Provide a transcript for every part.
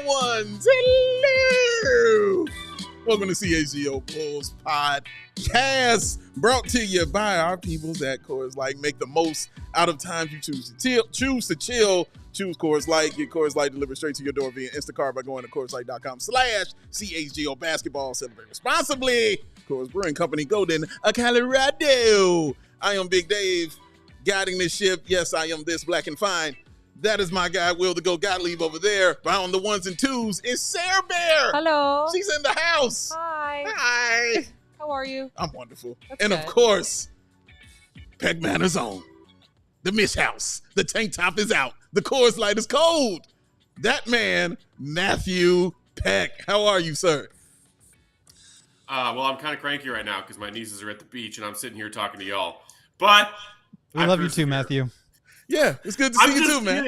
ones. Hello. Welcome to CHGO Bulls podcast, brought to you by our peoples at Coors Light. Make the most out of times you choose to chill. Choose Coors Light. Get Coors Light delivered straight to your door via Instacart by going to CoorsLight.com/CHGO basketball. Celebrate responsibly. Coors Brewing Company, Golden, Colorado. I am Big Dave, guiding this ship. Yes, I am this black and fine. That is my guy, Will the Go Gottlieb over there. But on the ones and twos is Sarah Bear. Hello. She's in the house. Hi. Hi. How are you? I'm wonderful. That's and good. of course, Peck Manor's own. The Mish House. The tank top is out. The Coors Light is cold. That man, Matthew Peck. How are you, sir? Well, I'm kind of cranky right now because my nieces are at the beach and I'm sitting here talking to y'all. But we love you too, Matthew. Yeah, it's good to see you too, man.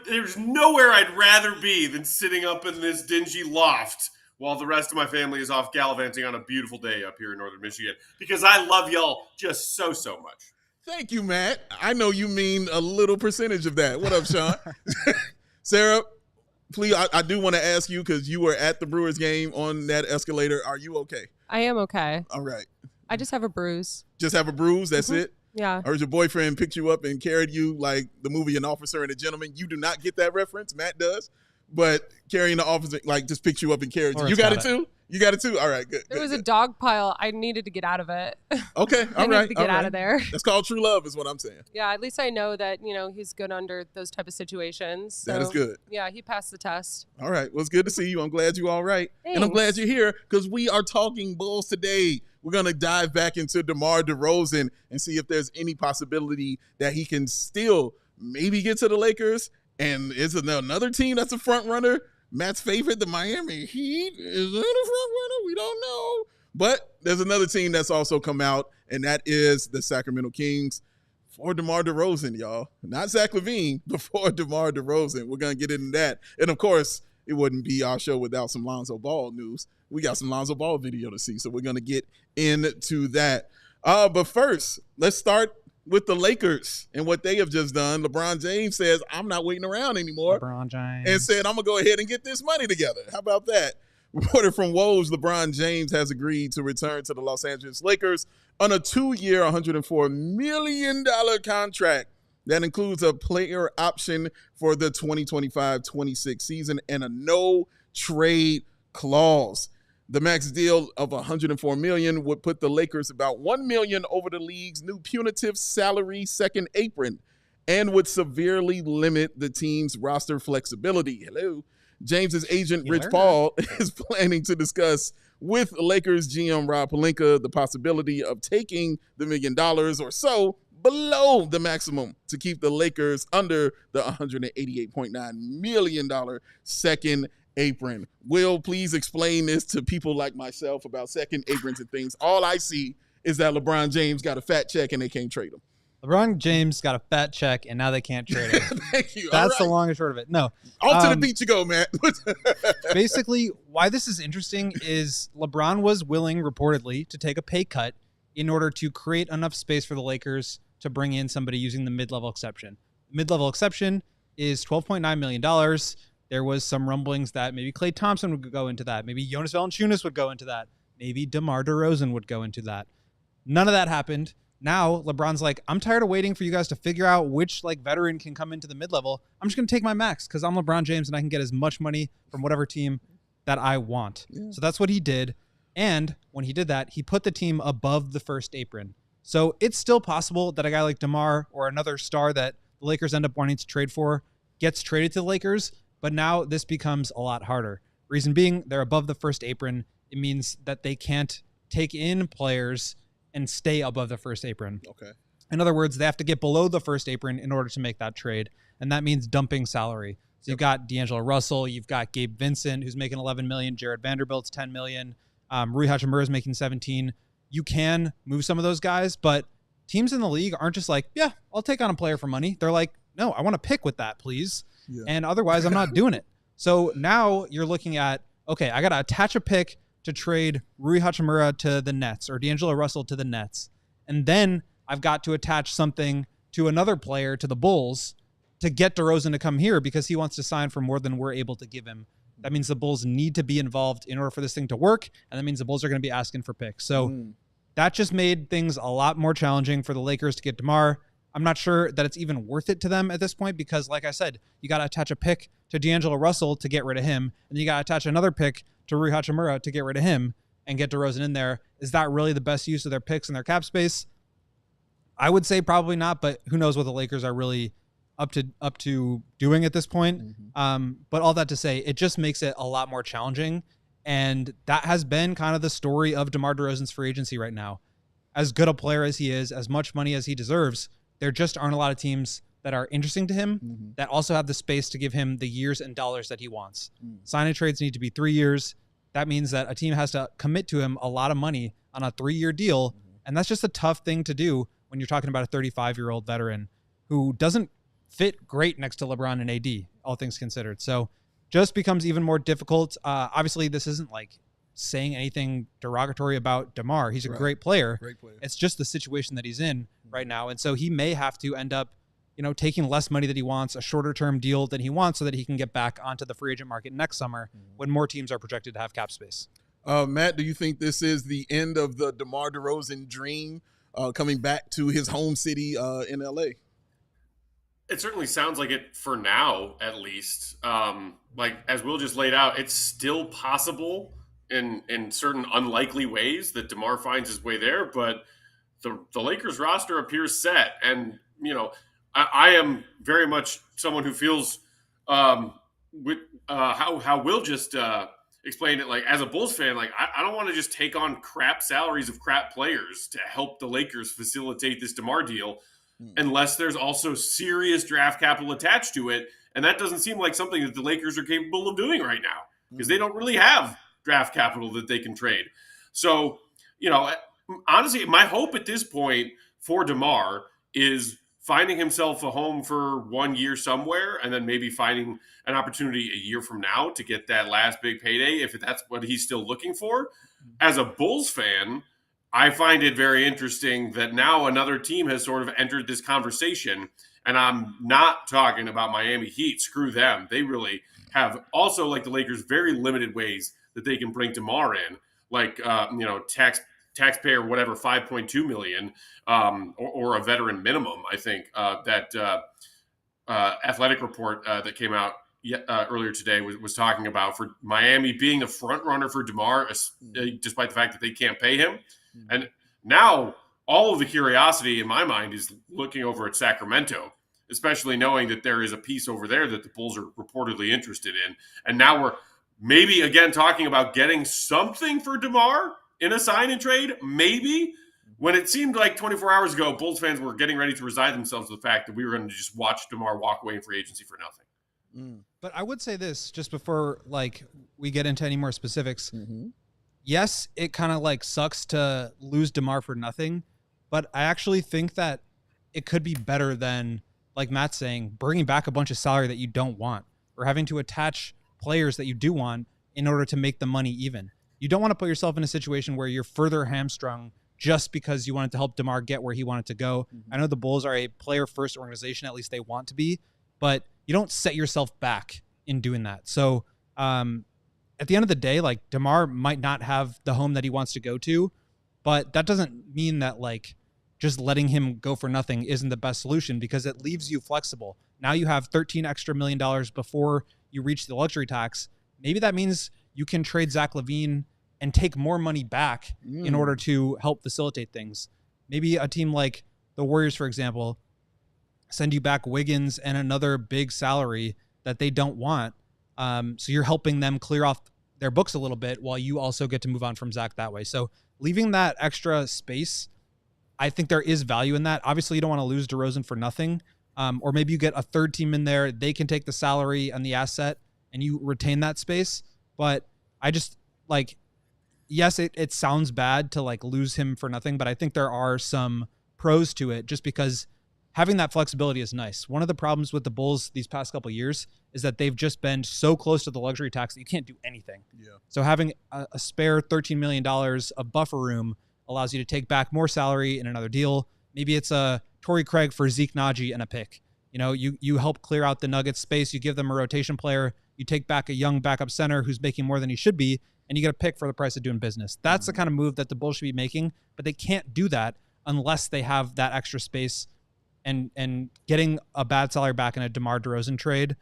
There's nowhere I'd rather be than sitting up in this dingy loft while the rest of my family is off gallivanting on a beautiful day up here in northern Michigan, because I love y'all just so much. Thank you, Matt. I know you mean a little percentage of that. What up, Sean? Sarah, please, I do want to ask you, because you were at the Brewers game on that escalator. Are you okay? I am okay. All right. I just have a bruise. Just have a bruise? That's it? Yeah. Or your boyfriend picked you up and carried you like the movie An Officer and a Gentleman? You do not get that reference. Matt does. But carrying the officer, like, just picks you up and carries you. You got it too? You got it too? All right, good. There was a dog pile. I needed to get out of it. Okay, all right. I needed to get out of there. That's called true love is what I'm saying. Yeah, at least I know that, he's good under those type of situations. So, that is good. Yeah, he passed the test. All right. Well, it's good to see you. I'm glad you're all right. Thanks. And I'm glad you're here because we are talking Bulls today. We're going to dive back into DeMar DeRozan and see if there's any possibility that he can still maybe get to the Lakers. And is there another team that's a front runner? Matt's favorite, the Miami Heat, is that a front runner? We don't know. But there's another team that's also come out, and that is the Sacramento Kings for DeMar DeRozan, y'all. Not Zach LaVine, but for DeMar DeRozan. We're going to get into that. And, of course, it wouldn't be our show without some Lonzo Ball news. We got some Lonzo Ball video to see, so we're going to get into that. But first, let's start with the Lakers and what they have just done. LeBron James says, I'm not waiting around anymore. LeBron James. And said, I'm going to go ahead and get this money together. How about that? Reporter from Woj, LeBron James has agreed to return to the Los Angeles Lakers on a 2-year, $104 million contract that includes a player option for the 2025-26 season and a no-trade clause. The max deal of $104 million would put the Lakers about $1 million over the league's new punitive salary second apron and would severely limit the team's roster flexibility. Hello. James's agent, Rich Paul, is planning to discuss with Lakers GM Rob Pelinka the possibility of taking the $1 million or so below the maximum to keep the Lakers under the $188.9 million second apron. Will, please explain this to people like myself about second aprons and things. All I see is that LeBron James got a fat check and they can't trade him. LeBron James got a fat check and now they can't trade him. Thank you. That's the long and short of it. No. Off to the beach you go, Matt. Basically, why this is interesting is LeBron was willing, reportedly, to take a pay cut in order to create enough space for the Lakers to bring in somebody using the mid-level exception. Mid-level exception is $12.9 million. There was some rumblings that maybe Klay Thompson would go into that. Maybe Jonas Valanciunas would go into that. Maybe DeMar DeRozan would go into that. None of that happened. Now LeBron's like, I'm tired of waiting for you guys to figure out which veteran can come into the mid-level. I'm just going to take my max because I'm LeBron James and I can get as much money from whatever team that I want. Yeah. So that's what he did. And when he did that, he put the team above the first apron. So it's still possible that a guy like DeMar or another star that the Lakers end up wanting to trade for gets traded to the Lakers. But now this becomes a lot harder. Reason being, they're above the first apron. It means that they can't take in players and stay above the first apron. Okay. In other words, they have to get below the first apron in order to make that trade. And that means dumping salary. So you've got D'Angelo Russell, you've got Gabe Vincent, who's making $11 million, Jared Vanderbilt's $10 million, Rui Hachimura is making $17. You can move some of those guys, but teams in the league aren't just like, yeah, I'll take on a player for money. They're like, no, I want to pick with that, please. Yeah. And otherwise, I'm not doing it. So now you're looking at, okay, I got to attach a pick to trade Rui Hachimura to the Nets or D'Angelo Russell to the Nets. And then I've got to attach something to another player to the Bulls to get DeRozan to come here because he wants to sign for more than we're able to give him. That means the Bulls need to be involved in order for this thing to work, and that means the Bulls are going to be asking for picks. So that just made things a lot more challenging for the Lakers to get DeMar. I'm not sure that it's even worth it to them at this point because, like I said, you got to attach a pick to D'Angelo Russell to get rid of him, and you got to attach another pick to Rui Hachimura to get rid of him and get DeRozan in there. Is that really the best use of their picks and their cap space? I would say probably not, but who knows what the Lakers are really up to doing at this point. But all that to say, it just makes it a lot more challenging. And that has been kind of the story of DeMar DeRozan's free agency right now. As good a player as he is, as much money as he deserves, there just aren't a lot of teams that are interesting to him that also have the space to give him the years and dollars that he wants. Sign-and trades need to be 3 years. That means that a team has to commit to him a lot of money on a 3-year deal. And that's just a tough thing to do when you're talking about a 35-year-old veteran who doesn't fit great next to LeBron and AD, all things considered. So just becomes even more difficult. Obviously, this isn't like saying anything derogatory about DeMar. He's a great player. It's just the situation that he's in right now. And so he may have to end up, taking less money that he wants, a shorter term deal than he wants so that he can get back onto the free agent market next summer when more teams are projected to have cap space. Matt, do you think this is the end of the DeMar DeRozan dream coming back to his home city in LA? It certainly sounds like it for now, at least. Like as Will just laid out, it's still possible in certain unlikely ways that DeMar finds his way there, but the Lakers roster appears set. And, I am very much someone who feels with how Will just explained it, like as a Bulls fan, like I don't want to just take on crap salaries of crap players to help the Lakers facilitate this DeMar deal unless there's also serious draft capital attached to it. And that doesn't seem like something that the Lakers are capable of doing right now because they don't really have draft capital that they can trade. So, honestly, my hope at this point for DeMar is finding himself a home for 1 year somewhere and then maybe finding an opportunity a year from now to get that last big payday if that's what he's still looking for. As a Bulls fan, I find it very interesting that now another team has sort of entered this conversation, and I'm not talking about Miami Heat. Screw them. They really have also, like the Lakers, very limited ways that they can bring DeMar in, like taxpayer whatever $5.2 million or a veteran minimum. I think that athletic report that came out earlier today was talking about for Miami being a front runner for DeMar, despite the fact that they can't pay him. And now all of the curiosity in my mind is looking over at Sacramento, especially knowing that there is a piece over there that the Bulls are reportedly interested in. And now we're maybe again talking about getting something for DeMar in a sign and trade, maybe, when it seemed like 24 hours ago, Bulls fans were getting ready to resign themselves to the fact that we were going to just watch DeMar walk away in free agency for nothing. But I would say this just before we get into any more specifics. Yes, it kind of sucks to lose DeMar for nothing, but I actually think that it could be better than, like Matt's saying, bringing back a bunch of salary that you don't want or having to attach players that you do want in order to make the money even. You don't want to put yourself in a situation where you're further hamstrung just because you wanted to help DeMar get where he wanted to go. I know the Bulls are a player-first organization, at least they want to be, but you don't set yourself back in doing that. So at the end of the day, DeMar might not have the home that he wants to go to, but that doesn't mean that just letting him go for nothing isn't the best solution because it leaves you flexible. Now you have $13 extra million before you reach the luxury tax. Maybe that means you can trade Zach LaVine and take more money back in order to help facilitate things. Maybe a team like the Warriors, for example, send you back Wiggins and another big salary that they don't want. So you're helping them clear off their books a little bit while you also get to move on from Zach that way. So leaving that extra space, I think there is value in that. Obviously, you don't want to lose DeRozan for nothing. Or maybe you get a third team in there. They can take the salary and the asset and you retain that space. But I just yes, it sounds bad to lose him for nothing, but I think there are some pros to it just because having that flexibility is nice. One of the problems with the Bulls these past couple of years is that they've just been so close to the luxury tax that you can't do anything. So having a spare $13 million of buffer room allows you to take back more salary in another deal. Maybe it's a Torrey Craig for Zeke Naji and a pick. You help clear out the Nuggets space. You give them a rotation player. You take back a young backup center who's making more than he should be, and you get a pick for the price of doing business. That's the kind of move that the Bulls should be making, but they can't do that unless they have that extra space. And getting a bad salary back in a DeMar DeRozan trade,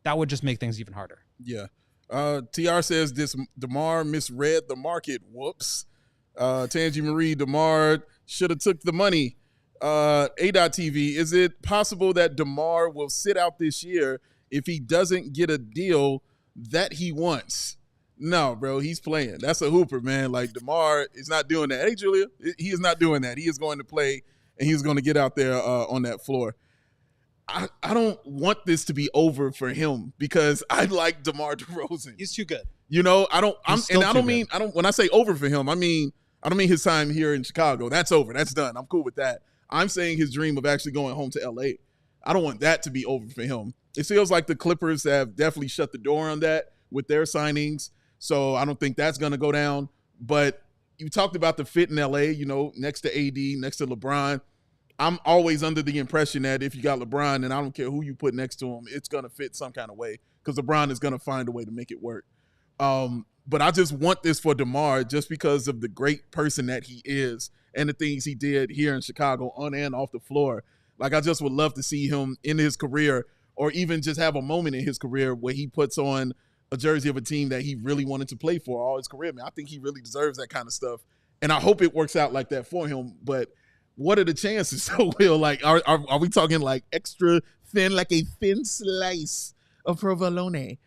that would just make things even harder. Yeah. TR says this DeMar misread the market. Whoops. Tangi Marie, DeMar should have took the money. A.TV, is it possible that DeMar will sit out this year if he doesn't get a deal that he wants? No, bro, he's playing. That's a hooper, man. Like, DeMar is not doing that. Hey, Julia, he is not doing that. He is going to play, and he's going to get out there on that floor. I don't want this to be over for him because I like DeMar DeRozan. He's too good. When I say over for him, I don't mean his time here in Chicago. That's over. That's done. I'm cool with that. I'm saying his dream of actually going home to LA. I don't want that to be over for him. It feels like the Clippers have definitely shut the door on that with their signings. So I don't think that's going to go down. But you talked about the fit in LA, next to AD, next to LeBron. I'm always under the impression that if you got LeBron, and I don't care who you put next to him, it's going to fit some kind of way because LeBron is going to find a way to make it work. But I just want this for DeMar just because of the great person that he is and the things he did here in Chicago on and off the floor. Like, I just would love to see him in his career or even just have a moment in his career where he puts on a jersey of a team that he really wanted to play for all his career. Man, I think he really deserves that kind of stuff. And I hope it works out like that for him. But what are the chances? So, Will, like, are we talking like extra thin, like a thin slice of provolone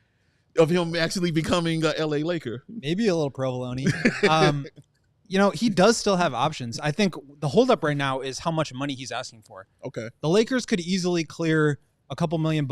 of him actually becoming a LA Laker? Maybe a little provolone. He does still have options. I think the holdup right now is how much money he's asking for. Okay. The Lakers could easily clear a couple $1 million,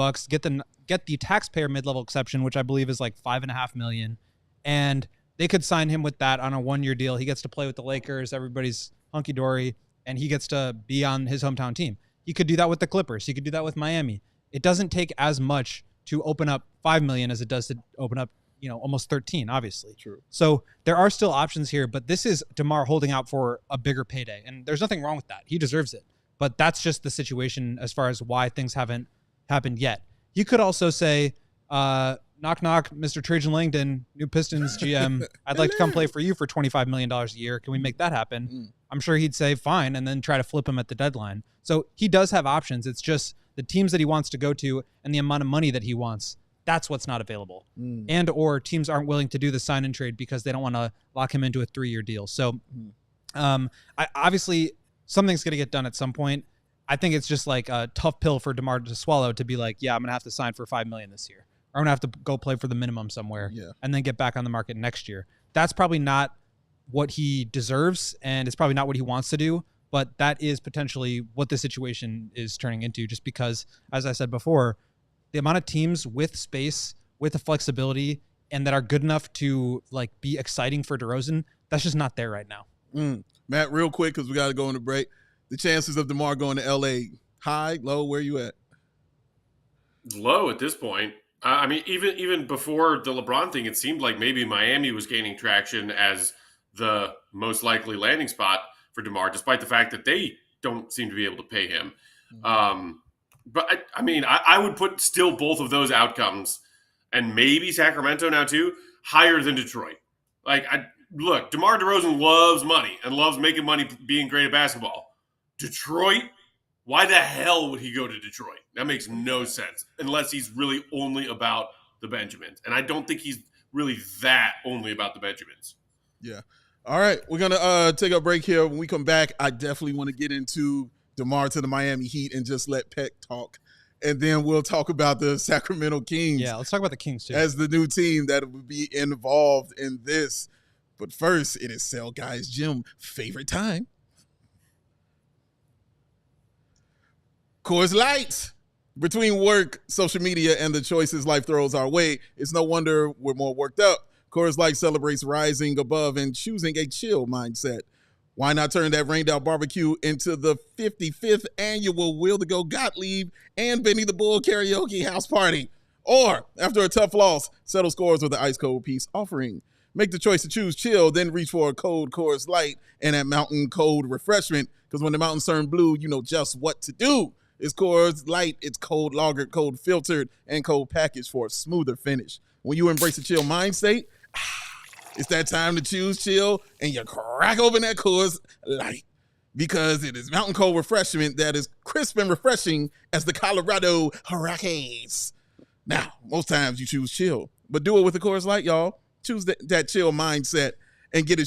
get the taxpayer mid-level exception, which I believe is like $5.5 million, and they could sign him with that on a 1-year deal. He gets to play with the Lakers. Everybody's hunky-dory, and he gets to be on his hometown team. He could do that with the Clippers. He could do that with Miami. It doesn't take as much to open up $5 million as it does to open up, almost 13, obviously. True. So there are still options here, but this is DeMar holding out for a bigger payday, and there's nothing wrong with that. He deserves it. But that's just the situation as far as why things haven't happened yet. You could also say, knock, knock, Mr. Trajan Langdon, new Pistons GM, I'd like to come play for you for $25 million a year. Can we make that happen? I'm sure he'd say fine and then try to flip him at the deadline. So he does have options. It's just the teams that he wants to go to and the amount of money that he wants. That's what's not available. And or teams aren't willing to do the sign and trade because they don't want to lock him into a 3-year deal. So obviously something's going to get done at some point. I think it's just like a tough pill for DeMar to swallow to be like, yeah, I'm going to have to sign for $5 million this year. Or I'm going to have to go play for the minimum somewhere and then get back on the market next year. That's probably not what he deserves, and it's probably not what he wants to do, but that is potentially what the situation is turning into just because, as I said before, the amount of teams with space, with the flexibility, and that are good enough to like be exciting for DeRozan, that's just not there right now. Matt, real quick, because we got to go on the break. The chances of DeMar going to LA, high, low, where you at? Low at this point. I mean, even before the LeBron thing, it seemed like maybe Miami was gaining traction as the most likely landing spot for DeMar, despite the fact that they don't seem to be able to pay him. But I would put still both of those outcomes, and maybe Sacramento now too, higher than Detroit. Look, DeMar DeRozan loves money and loves making money being great at basketball. Detroit, why the hell would he go to Detroit? That makes no sense unless he's really only about the Benjamins. And I don't think he's really that only about the Benjamins. Yeah. All right. We're going to take a break here. When we come back, I definitely want to get into DeMar to the Miami Heat and just let Peck talk. And then we'll talk about the Sacramento Kings. Yeah, let's talk about the Kings too. As the new team that will be involved in this. But first, it is Sell Guys Gym favorite time. Coors Light. Between work, social media, and the choices life throws our way, it's no wonder we're more worked up. Coors Light celebrates rising above and choosing a chill mindset. Why not turn that rained out barbecue into the 55th annual Will to Go Gottlieb and Benny the Bull karaoke house party? Or, after a tough loss, settle scores with an ice cold peace offering. Make the choice to choose chill, then reach for a cold Coors Light and that mountain cold refreshment, because when the mountains turn blue, you know just what to do. It's Coors Light. It's cold lagered, cold filtered, and cold packaged for a smoother finish. When you embrace a chill mind state, it's that time to choose chill, and you crack open that Coors Light because it is mountain cold refreshment that is crisp and refreshing as the Colorado Hurricanes. Now, most times you choose chill, but do it with the Coors Light, y'all. Choose that chill mindset and get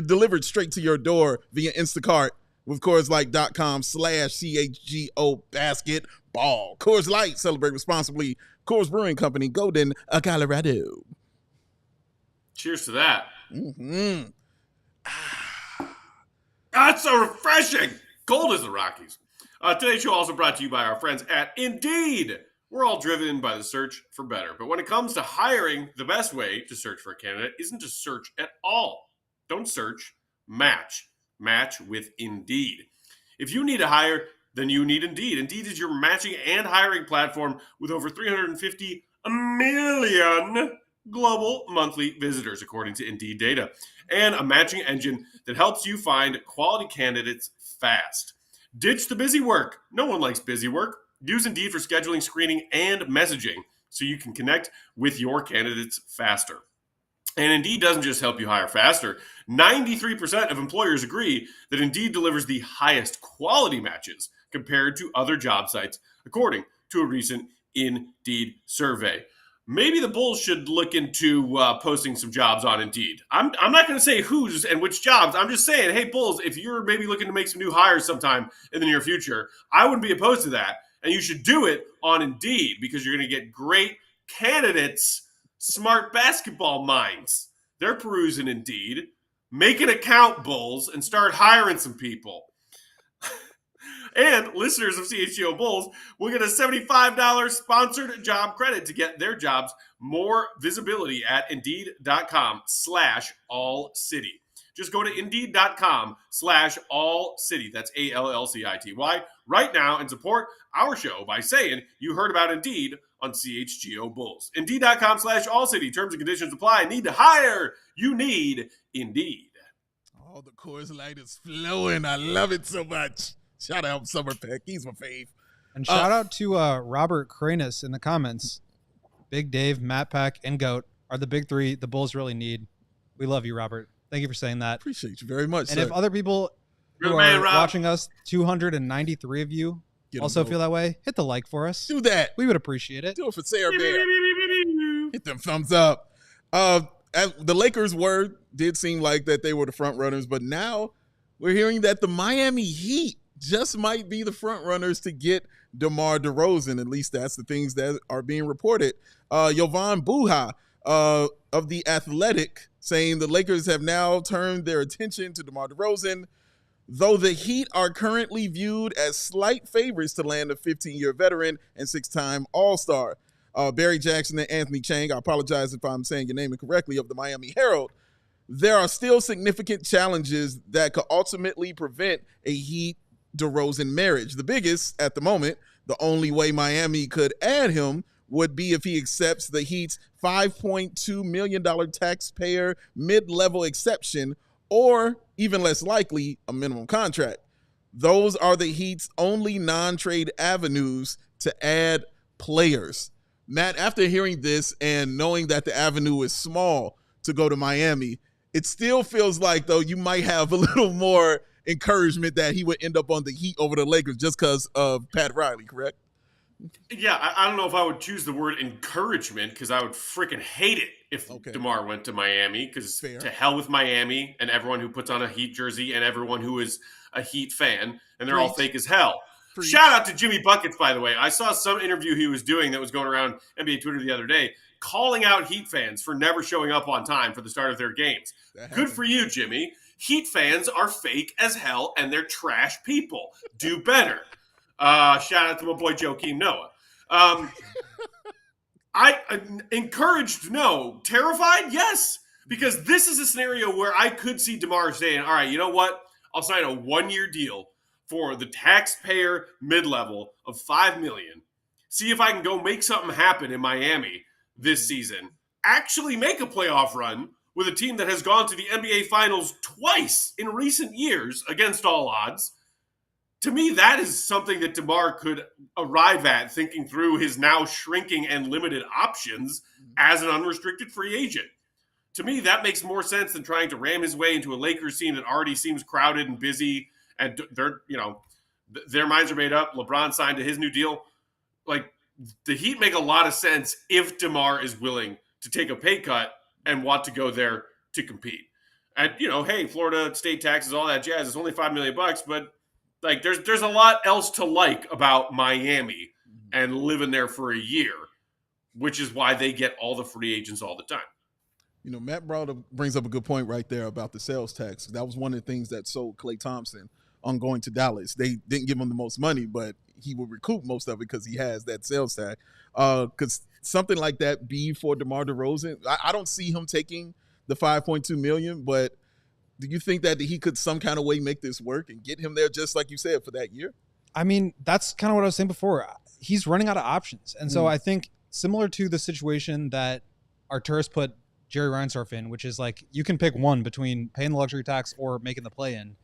delivered straight to your door via Instacart with CoorsLight.com/CHGO basketball. Coors Light, celebrate responsibly. Coors Brewing Company, Golden, Colorado. Cheers to that. Mm-hmm. That's so refreshing. Cold as the Rockies. Today's show also brought to you by our friends at Indeed. We're all driven by the search for better. But when it comes to hiring, the best way to search for a candidate isn't to search at all. Don't search, match. Match with Indeed. If you need to hire, then you need Indeed. Indeed is your matching and hiring platform with over 350 million global monthly visitors, according to Indeed data, and a matching engine that helps you find quality candidates fast. Ditch the busy work. No one likes busy work. Use Indeed for scheduling, screening, and messaging so you can connect with your candidates faster. And Indeed doesn't just help you hire faster. 93% of employers agree that Indeed delivers the highest quality matches compared to other job sites, according to a recent Indeed survey. Maybe the Bulls should look into posting some jobs on Indeed. I'm not going to say who's and which jobs. I'm just saying, hey, Bulls, if you're maybe looking to make some new hires sometime in the near future, I wouldn't be opposed to that. And you should do it on Indeed because you're going to get great candidates, smart basketball minds. They're perusing Indeed. Make an account, Bulls, and start hiring some people. And listeners of CHGO Bulls will get a $75 sponsored job credit to get their jobs more visibility at Indeed.com/AllCity. Just go to Indeed.com/AllCity. That's ALLCITY right now and support our show by saying you heard about Indeed on CHGO Bulls. Indeed.com/AllCity. Terms and conditions apply. Need to hire. You need Indeed. Oh, the Coors Light is flowing. I love it so much. Shout out Summer Peck. He's my fave. And shout out to Robert Kranis in the comments. Big Dave, Matt Pack, and Goat are the big three the Bulls really need. We love you, Robert. Thank you for saying that. Appreciate you very much, And sir. if other people who Real are man, Rob. watching us, 293 of you, also feel that way, hit the like for us. Do that. We would appreciate it. Do it for Sarah Bear. Hit them thumbs up. As the Lakers did seem like that they were the front runners, but now we're hearing that the Miami Heat just might be the front runners to get DeMar DeRozan. At least that's the things that are being reported. Jovan Buha of The Athletic saying the Lakers have now turned their attention to DeMar DeRozan, though the Heat are currently viewed as slight favorites to land a 15-year veteran and 6-time All-Star. Barry Jackson and Anthony Chang, I apologize if I'm saying your name incorrectly, of the Miami Herald, there are still significant challenges that could ultimately prevent a Heat-DeRozan marriage. The biggest, at the moment, the only way Miami could add him would be if he accepts the Heat's $5.2 million taxpayer mid-level exception, or, even less likely, a minimum contract. Those are the Heat's only non-trade avenues to add players. Matt, after hearing this and knowing that the avenue is small to go to Miami, it still feels like, though, you might have a little more encouragement that he would end up on the Heat over the Lakers just because of Pat Riley, correct? Yeah, I don't know if I would choose the word encouragement because I would freaking hate it if DeMar went to Miami, because to hell with Miami and everyone who puts on a Heat jersey and everyone who is a Heat fan, and they're all fake as hell. Shout out to Jimmy Buckets, by the way. I saw some interview he was doing that was going around NBA Twitter the other day, calling out Heat fans for never showing up on time for the start of their games. Good for you, Jimmy. Heat fans are fake as hell and they're trash people. Do better. Shout out to my boy Joakim Noah. I encouraged, no. Terrified, yes. Because this is a scenario where I could see DeMar saying, all right, you know what? I'll sign a 1-year deal for the taxpayer mid-level of $5 million. See if I can go make something happen in Miami this season. Actually make a playoff run with a team that has gone to the NBA Finals twice in recent years against all odds. To me, that is something that DeMar could arrive at, thinking through his now shrinking and limited options as an unrestricted free agent. To me, that makes more sense than trying to ram his way into a Lakers team that already seems crowded and busy, and their minds are made up. LeBron signed to his new deal. Like, the Heat make a lot of sense if DeMar is willing to take a pay cut and want to go there to compete. And hey, Florida state taxes, all that jazz. It's only $5 million, but like there's a lot else to like about Miami and living there for a year, which is why they get all the free agents all the time. Matt brings up a good point right there about the sales tax. That was one of the things that sold Klay Thompson on going to Dallas. They didn't give him the most money, but he will recoup most of it because he has that sales tax. Because something like that be for DeMar DeRozan, I don't see him taking the $5.2 million, but do you think that he could some kind of way make this work and get him there, just like you said, for that year? I mean, that's kind of what I was saying before. He's running out of options. And so I think similar to the situation that Arturas put Jerry Reinsdorf in, which is like you can pick one between paying the luxury tax or making the play-in.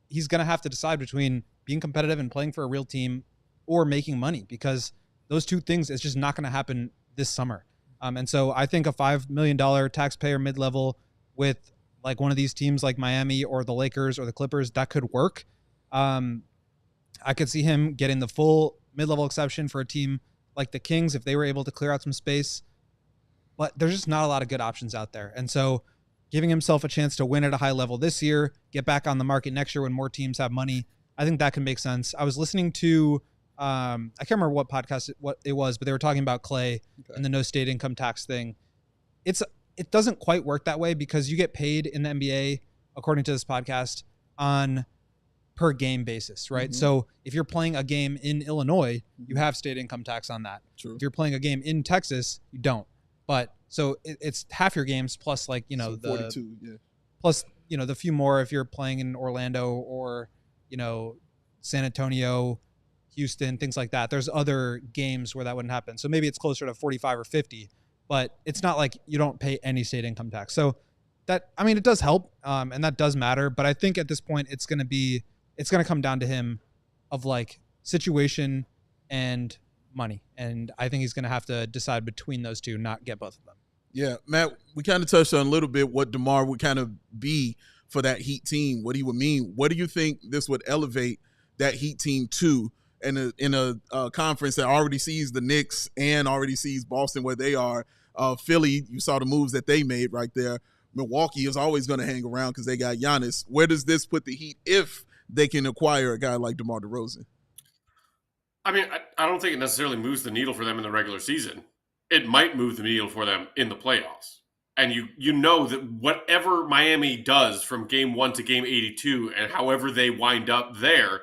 He's going to have to decide between being competitive and playing for a real team or making money, because those two things is just not going to happen this summer. And so I think a $5 million taxpayer mid-level with like one of these teams like Miami or the Lakers or the Clippers, that could work. I could see him getting the full mid-level exception for a team like the Kings if they were able to clear out some space. But there's just not a lot of good options out there. And so giving himself a chance to win at a high level this year, get back on the market next year when more teams have money, I think that can make sense. I was listening to, I can't remember what podcast it was, but they were talking about Klay and the no state income tax thing. It doesn't quite work that way because you get paid in the NBA, according to this podcast, on per game basis, right? So if you're playing a game in Illinois, you have state income tax on that. True. If you're playing a game in Texas, you don't. But so it's half your games plus so the 42, plus the few more if you're playing in Orlando or San Antonio, Houston, things like that. There's other games where that wouldn't happen. So maybe it's closer to 45 or 50, but it's not like you don't pay any state income tax. So that, I mean, it does help, and that does matter. But I think at this point, it's going to come down to him of like situation and money. And I think he's going to have to decide between those two, not get both of them. Yeah, Matt, we kind of touched on a little bit what DeMar would kind of be for that Heat team, what he would mean. What do you think this would elevate that Heat team to in a conference that already sees the Knicks and already sees Boston where they are? Philly, you saw the moves that they made right there. Milwaukee is always going to hang around because they got Giannis. Where does this put the Heat if they can acquire a guy like DeMar DeRozan? I mean, I don't think it necessarily moves the needle for them in the regular season. It might move the needle for them in the playoffs. And you know that whatever Miami does from game 1 to game 82 and however they wind up there,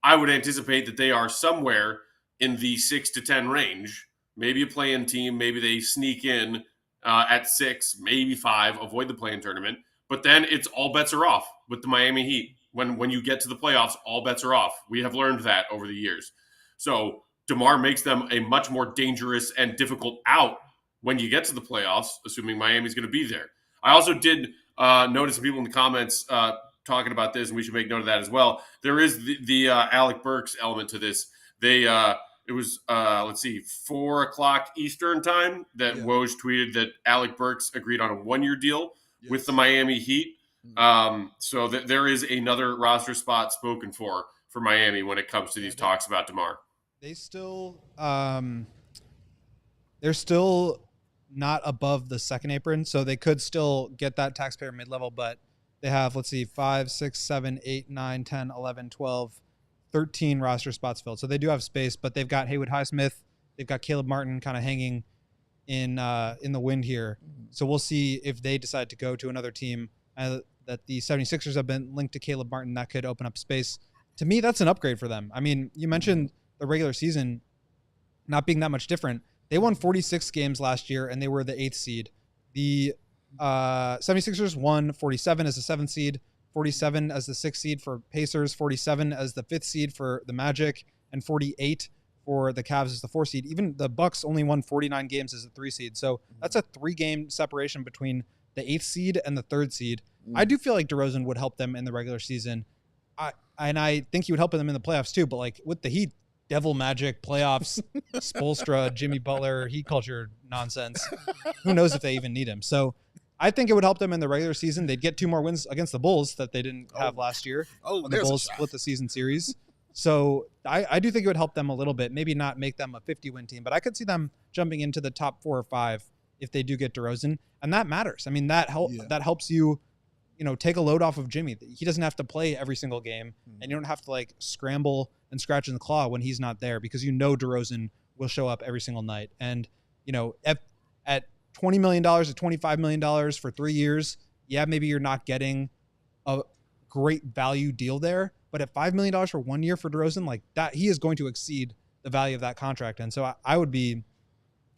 I would anticipate that they are somewhere in the 6 to 10 range. Maybe a play-in team, maybe they sneak in at 6, maybe 5, avoid the play-in tournament. But then it's all bets are off with the Miami Heat. When you get to the playoffs, all bets are off. We have learned that over the years. So DeMar makes them a much more dangerous and difficult out when you get to the playoffs, assuming Miami's going to be there. I also did notice some people in the comments talking about this, and we should make note of that as well. There is the Alec Burks element to this. It was 4:00 Eastern time that Woj tweeted that Alec Burks agreed on a 1-year deal with the Miami Heat. So there is another roster spot spoken for Miami when it comes to these talks about DeMar. They still, they're still not above the second apron, so they could still get that taxpayer mid-level, but they have, 5, 6, 7, 8, 9, 10, 11, 12, 13 roster spots filled. So they do have space, but they've got Haywood Highsmith. They've got Caleb Martin kind of hanging in the wind here. So we'll see if they decide to go to another team that the 76ers have been linked to Caleb Martin. That could open up space. To me, that's an upgrade for them. I mean, you mentioned the regular season not being that much different. They won 46 games last year, and they were the 8th seed. The 76ers won 47 as the 7th seed, 47 as the 6th seed for Pacers, 47 as the 5th seed for the Magic, and 48 for the Cavs as the 4th seed. Even the Bucks only won 49 games as the 3 seed. So that's a 3-game separation between the 8th seed and the 3rd seed. I do feel like DeRozan would help them in the regular season. I think he would help them in the playoffs too. But like with the Heat, Devil Magic playoffs, Spoelstra, Jimmy Butler, Heat culture nonsense. Who knows if they even need him? So I think it would help them in the regular season. They'd get 2 more wins against the Bulls that they didn't have last year. When the Bulls split the season series. So I do think it would help them a little bit. Maybe not make them a 50-win team, but I could see them jumping into the top 4 or 5 if they do get DeRozan, and that matters. I mean, that helps you, take a load off of Jimmy. He doesn't have to play every single game, and you don't have to like scramble and scratch in the claw when he's not there because DeRozan will show up every single night. And at $20 million to $25 million for 3 years, maybe you're not getting a great value deal there. But at $5 million for 1 year for DeRozan, like that, he is going to exceed the value of that contract. And so I would be,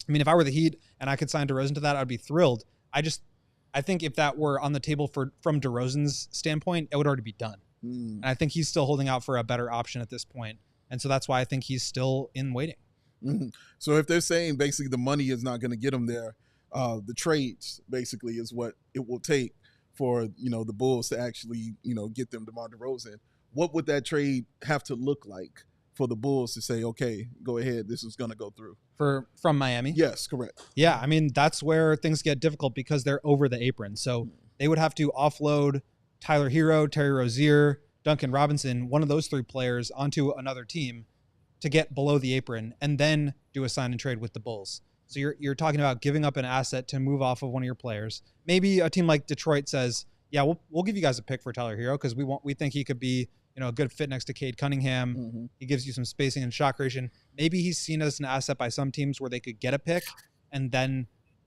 if I were the Heat and I could sign DeRozan to that, I'd be thrilled. I think if that were on the table from DeRozan's standpoint, it would already be done. And I think he's still holding out for a better option at this point. And so that's why I think he's still in waiting. So if they're saying basically the money is not going to get him there, the trades basically is what it will take for, the Bulls to actually, get them DeMar DeRozan. What would that trade have to look like for the Bulls to say, okay, go ahead, this is going to go through? From Miami? Yes, correct. Yeah, that's where things get difficult because they're over the apron. So they would have to offload Tyler Hero, Terry Rozier, Duncan Robinson, one of those 3 players onto another team to get below the apron and then do a sign and trade with the Bulls. So you're talking about giving up an asset to move off of one of your players. Maybe a team like Detroit says, yeah, we'll give you guys a pick for Tyler Hero because we think he could be a good fit next to Cade Cunningham. He gives you some spacing and shot creation. Maybe he's seen as an asset by some teams where they could get a pick, and then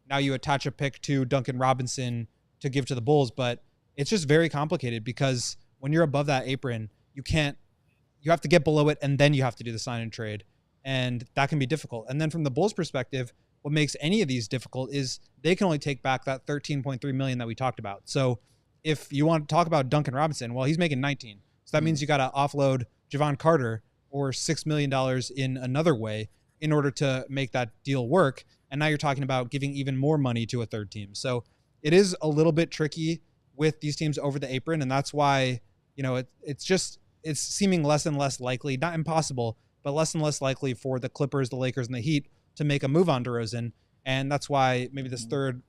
now you attach a pick to Duncan Robinson to give to the Bulls. But it's just very complicated because when you're above that apron, you have to get below it, and then you have to do the sign and trade, and that can be difficult. And then from the Bulls' perspective, what makes any of these difficult is they can only take back that $13.3 million that we talked about. So if you want to talk about Duncan Robinson, well, he's making 19. So that means you got to offload Javon Carter or $6 million in another way in order to make that deal work. And now you're talking about giving even more money to a third team. So it is a little bit tricky with these teams over the apron. And that's why, it's seeming less and less likely, not impossible, but less and less likely for the Clippers, the Lakers, and the Heat to make a move on DeRozan. And that's why maybe this third,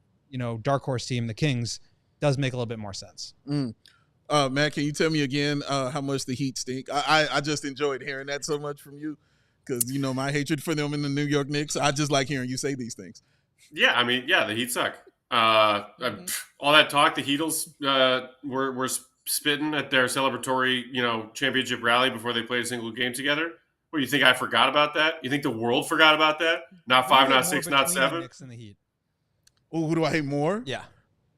dark horse team, the Kings, does make a little bit more sense. Matt, can you tell me again how much the Heat stink? I just enjoyed hearing that so much from you because, my hatred for them in the New York Knicks. I just like hearing you say these things. Yeah, the Heat suck. All that talk, the Heatles were spitting at their celebratory, championship rally before they played a single game together. What, you think I forgot about that? You think the world forgot about that? Not 5, not 6, not 7? Knicks and the Heat. Oh, who do I hate more? Yeah.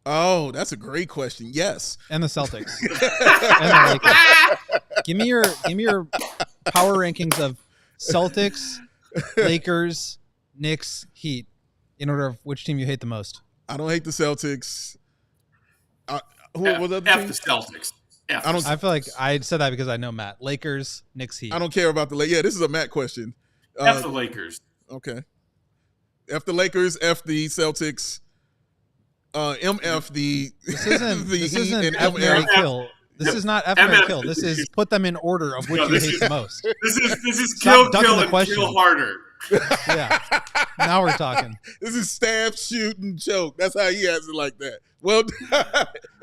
Oh, that's a great question. Yes. And the Celtics. And the Lakers. Give me your power rankings of Celtics, Lakers, Knicks, Heat in order of which team you hate the most. I don't hate the Celtics. Who was the other F team? the Celtics. I feel like I said that because I know Matt. Lakers, Knicks, Heat. I don't care about the Lakers. Yeah, this is a Matt question. F the Lakers. Okay. F the Lakers, F the Celtics. MF the this isn't and F MF. Mary Kill. This is not F Mary Kill. This is put them in order of which you hate the most. This is Stop kill, ducking the and question. kill harder. Yeah. Now we're talking. This is stab, shoot, and choke. That's how he has it like that. Well,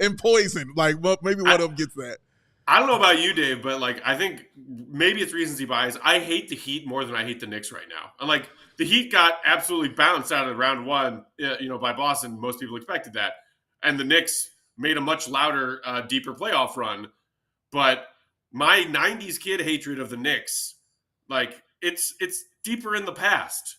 and poison. Like, well, maybe one of them gets that. I don't know about you, Dave, but I think maybe it's recency bias. I hate the Heat more than I hate the Knicks right now. And the Heat got absolutely bounced out of round 1, by Boston. Most people expected that, and the Knicks made a much louder, deeper playoff run. But my '90s kid hatred of the Knicks, it's deeper in the past.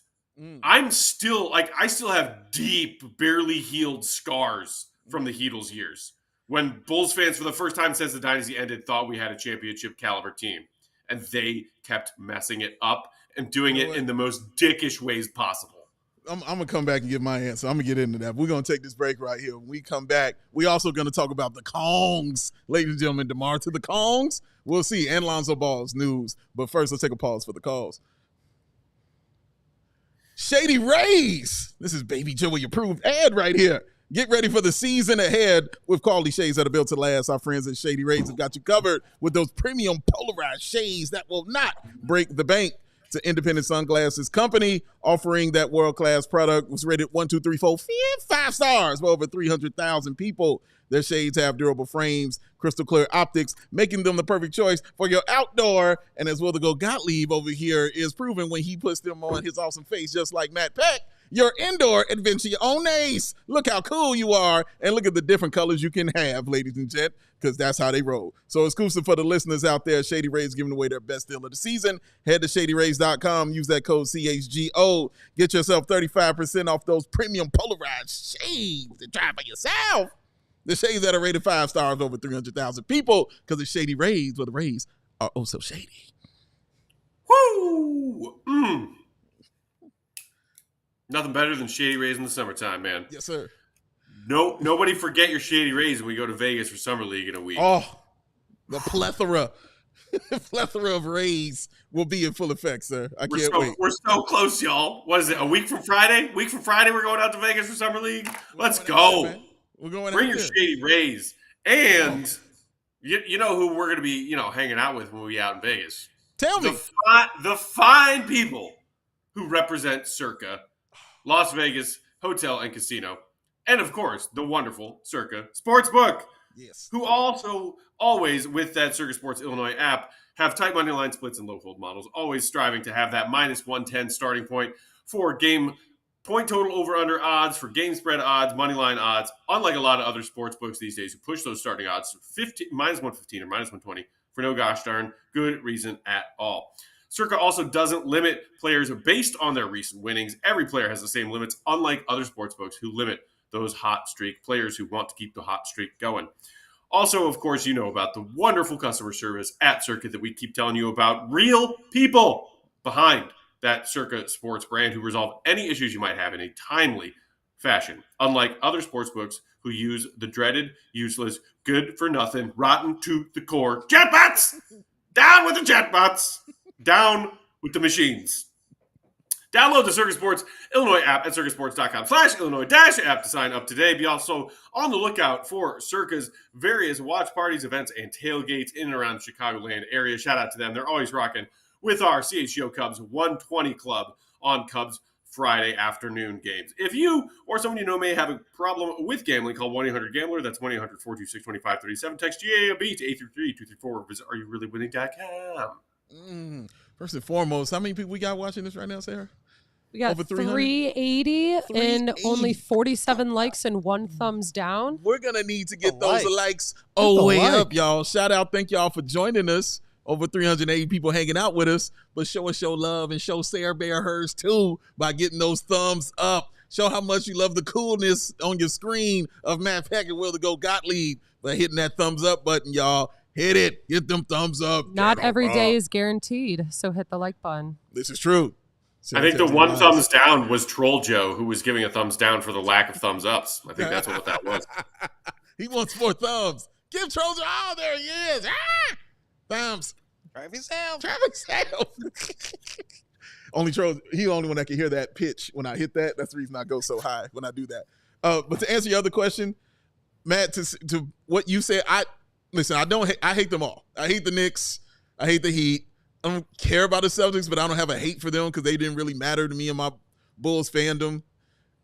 I'm still I still have deep, barely healed scars from the Heatles years. When Bulls fans, for the first time since the dynasty ended, thought we had a championship caliber team. And they kept messing it up and doing it in the most dickish ways possible. I'm going to come back and give my answer. I'm going to get into that. We're going to take this break right here. When we come back, we also going to talk about the Kongs. Ladies and gentlemen, DeMar to the Kongs. We'll see. And Lonzo Ball's news. But first, let's take a pause for the calls. Shady Rays. This is Baby Joey approved ad right here. Get ready for the season ahead with quality shades that are built to last. Our friends at Shady Rays have got you covered with those premium polarized shades that will not break the bank. It's an independent sunglasses company offering that world-class product. Was rated 1, 2, 3, 4, 5 stars by over 300,000 people. Their shades have durable frames, crystal clear optics, making them the perfect choice for your outdoor. And as well, the Gottlieb over here is proven when he puts them on his awesome face, just like Matt Peck. Your indoor adventure-ones. Look how cool you are, and look at the different colors you can have, ladies and gents, because that's how they roll. So exclusive for the listeners out there, Shady Rays giving away their best deal of the season. Head to shadyrays.com, use that code CHGO. Get yourself 35% off those premium polarized shades to try by yourself. The shades that are rated 5 stars over 300,000 people, because it's Shady Rays, where the Rays are oh so shady. Woo! Nothing better than Shady Rays in the summertime, man. Yes, sir. Nobody forget your Shady Rays when we go to Vegas for Summer League in a week. Oh, the plethora of Rays will be in full effect, sir. I can't wait. We're so close, y'all. What is it, a week from Friday? Week from Friday, we're going out to Vegas for Summer League? Let's go. We're going Bring your Shady Rays. And you know who we're going to be, hanging out with when we out in Vegas. Tell me. The fine people who represent Circa Las Vegas Hotel and Casino, and of course, the wonderful Circa Sportsbook. Yes. Who also always, with that Circa Sports Illinois app, have tight money line splits and low hold models, always striving to have that minus 110 starting point for game point total over under odds, for game spread odds, money line odds, unlike a lot of other sports books these days who push those starting odds minus 115 or minus 120 for no gosh darn good reason at all. Circa also doesn't limit players based on their recent winnings. Every player has the same limits, unlike other sportsbooks who limit those hot streak players who want to keep the hot streak going. Also, of course, you know about the wonderful customer service at Circa that we keep telling you about. Real people behind that Circa sports brand who resolve any issues you might have in a timely fashion, unlike other sportsbooks who use the dreaded, useless, good-for-nothing, rotten to the core chatbots. Down with the chatbots. Down with the machines. Download the Circa Sports Illinois app at circasports.com/Illinois-app to sign up today. Be also on the lookout for Circa's various watch parties, events, and tailgates in and around the Chicagoland area. Shout out to them. They're always rocking with our CHGO Cubs 120 Club on Cubs Friday afternoon games. If you or someone you know may have a problem with gambling, call 1-800-GAMBLER. That's 1-800-426-2537. Text GAMB to 833-234. Visit AreYouReallyWinning.com. First and foremost, how many people we got watching this right now, Sarah? We got over 300? 380 and only 47 likes and 1 thumbs down. We're going to need to get those likes all the way up, y'all. Shout out. Thank y'all for joining us. Over 380 people hanging out with us. But show us your love and show Sarah Bear hers too by getting those thumbs up. Show how much you love the coolness on your screen of Matt Peck and Will to Go Gottlieb by hitting that thumbs up button, y'all. Hit it. Get them thumbs up. Not every day is guaranteed, so hit the like button. This is true. I think the one thumbs down was Troll Joe, who was giving a thumbs down for the lack of thumbs ups. I think that's what that was. He wants more thumbs. Give Troll Joe. Oh, there he is. Ah! Thumbs. Drive yourself. Only Troll. He the only one that can hear that pitch when I hit that. That's the reason I go so high when I do that. But to answer your other question, Matt, to what you said, listen, I hate them all. I hate the Knicks. I hate the Heat. I don't care about the Celtics, but I don't have a hate for them because they didn't really matter to me and my Bulls fandom.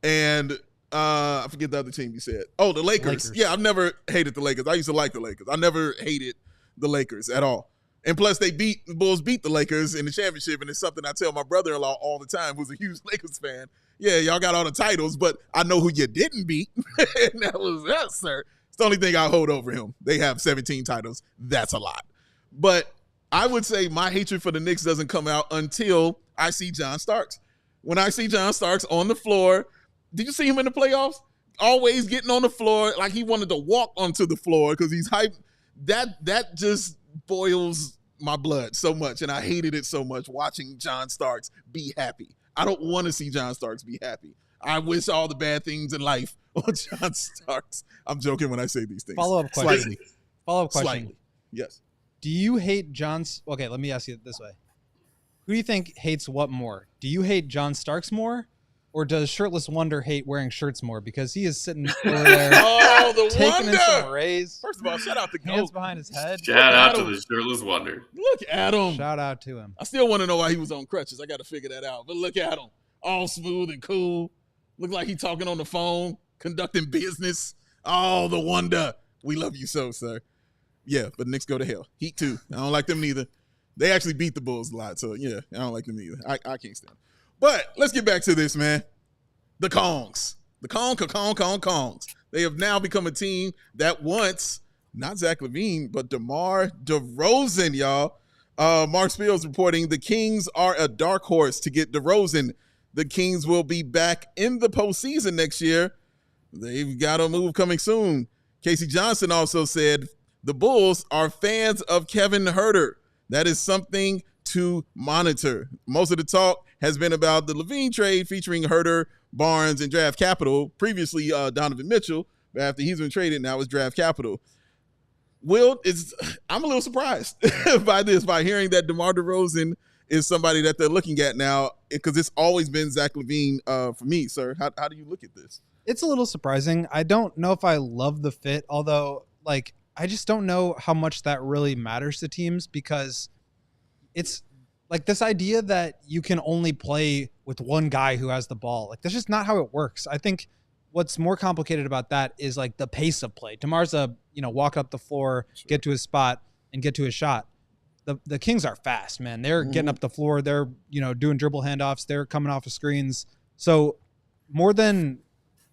And I forget the other team you said. Oh, the Lakers. Yeah, I've never hated the Lakers. I used to like the Lakers. I never hated the Lakers at all. And plus, the Bulls beat the Lakers in the championship, and it's something I tell my brother-in-law all the time, who's a huge Lakers fan. Yeah, y'all got all the titles, but I know who you didn't beat, and that was us, sir. It's the only thing I hold over him. They have 17 titles. That's a lot. But I would say my hatred for the Knicks doesn't come out until I see John Starks. When I see John Starks on the floor, did you see him in the playoffs? Always getting on the floor like he wanted to walk onto the floor because he's hyped. That just boils my blood so much, and I hated it so much watching John Starks be happy. I don't want to see John Starks be happy. I wish all the bad things in life on John Starks. I'm joking when I say these things. Follow-up question. Slightly. Yes. Do you hate John's? Okay, let me ask you it this way. Who do you think hates what more? Do you hate John Starks more, Or does Shirtless Wonder hate wearing shirts more because he is sitting over there the taking in some Wonder. Rays? First of all, shout out to Hands GOAT. behind his head. Shout out to Adam. the Shirtless Wonder. Look at him. Shout out to him. I still want to know why he was on crutches. I got to figure that out. But look at him. All smooth and cool. Look like he talking on the phone, conducting business. Oh, the Wonder. We love you so, sir. Yeah, but Knicks go to hell. Heat too. I don't like them neither. They actually beat the Bulls a lot, so yeah, I don't like them either. I can't stand them. But let's get back to this, man. The Kongs. The Kongs. They have now become a team that wants, not Zach LaVine, but DeMar DeRozan, y'all. Mark Spiel's reporting the Kings are a dark horse to get DeRozan. The Kings will be back in the postseason next year. They've got a move coming soon. Casey Johnson also said the Bulls are fans of Kevin Huerter. That is something to monitor. Most of the talk has been about the LaVine trade featuring Huerter, Barnes, and draft capital. Previously, Donovan Mitchell. But after he's been traded, now it's draft capital. I'm a little surprised by hearing that DeMar DeRozan is somebody that they're looking at now, because it's always been Zach LaVine for me, sir. How do you look at this? It's a little surprising. I don't know if I love the fit, although, I just don't know how much that really matters to teams, because it's like this idea that you can only play with one guy who has the ball. That's just not how it works. I think what's more complicated about that is the pace of play. DeMar's walk up the floor, get to his spot, and get to his shot. The Kings are fast, man. They're getting up the floor. They're, doing dribble handoffs. They're coming off of screens. So more than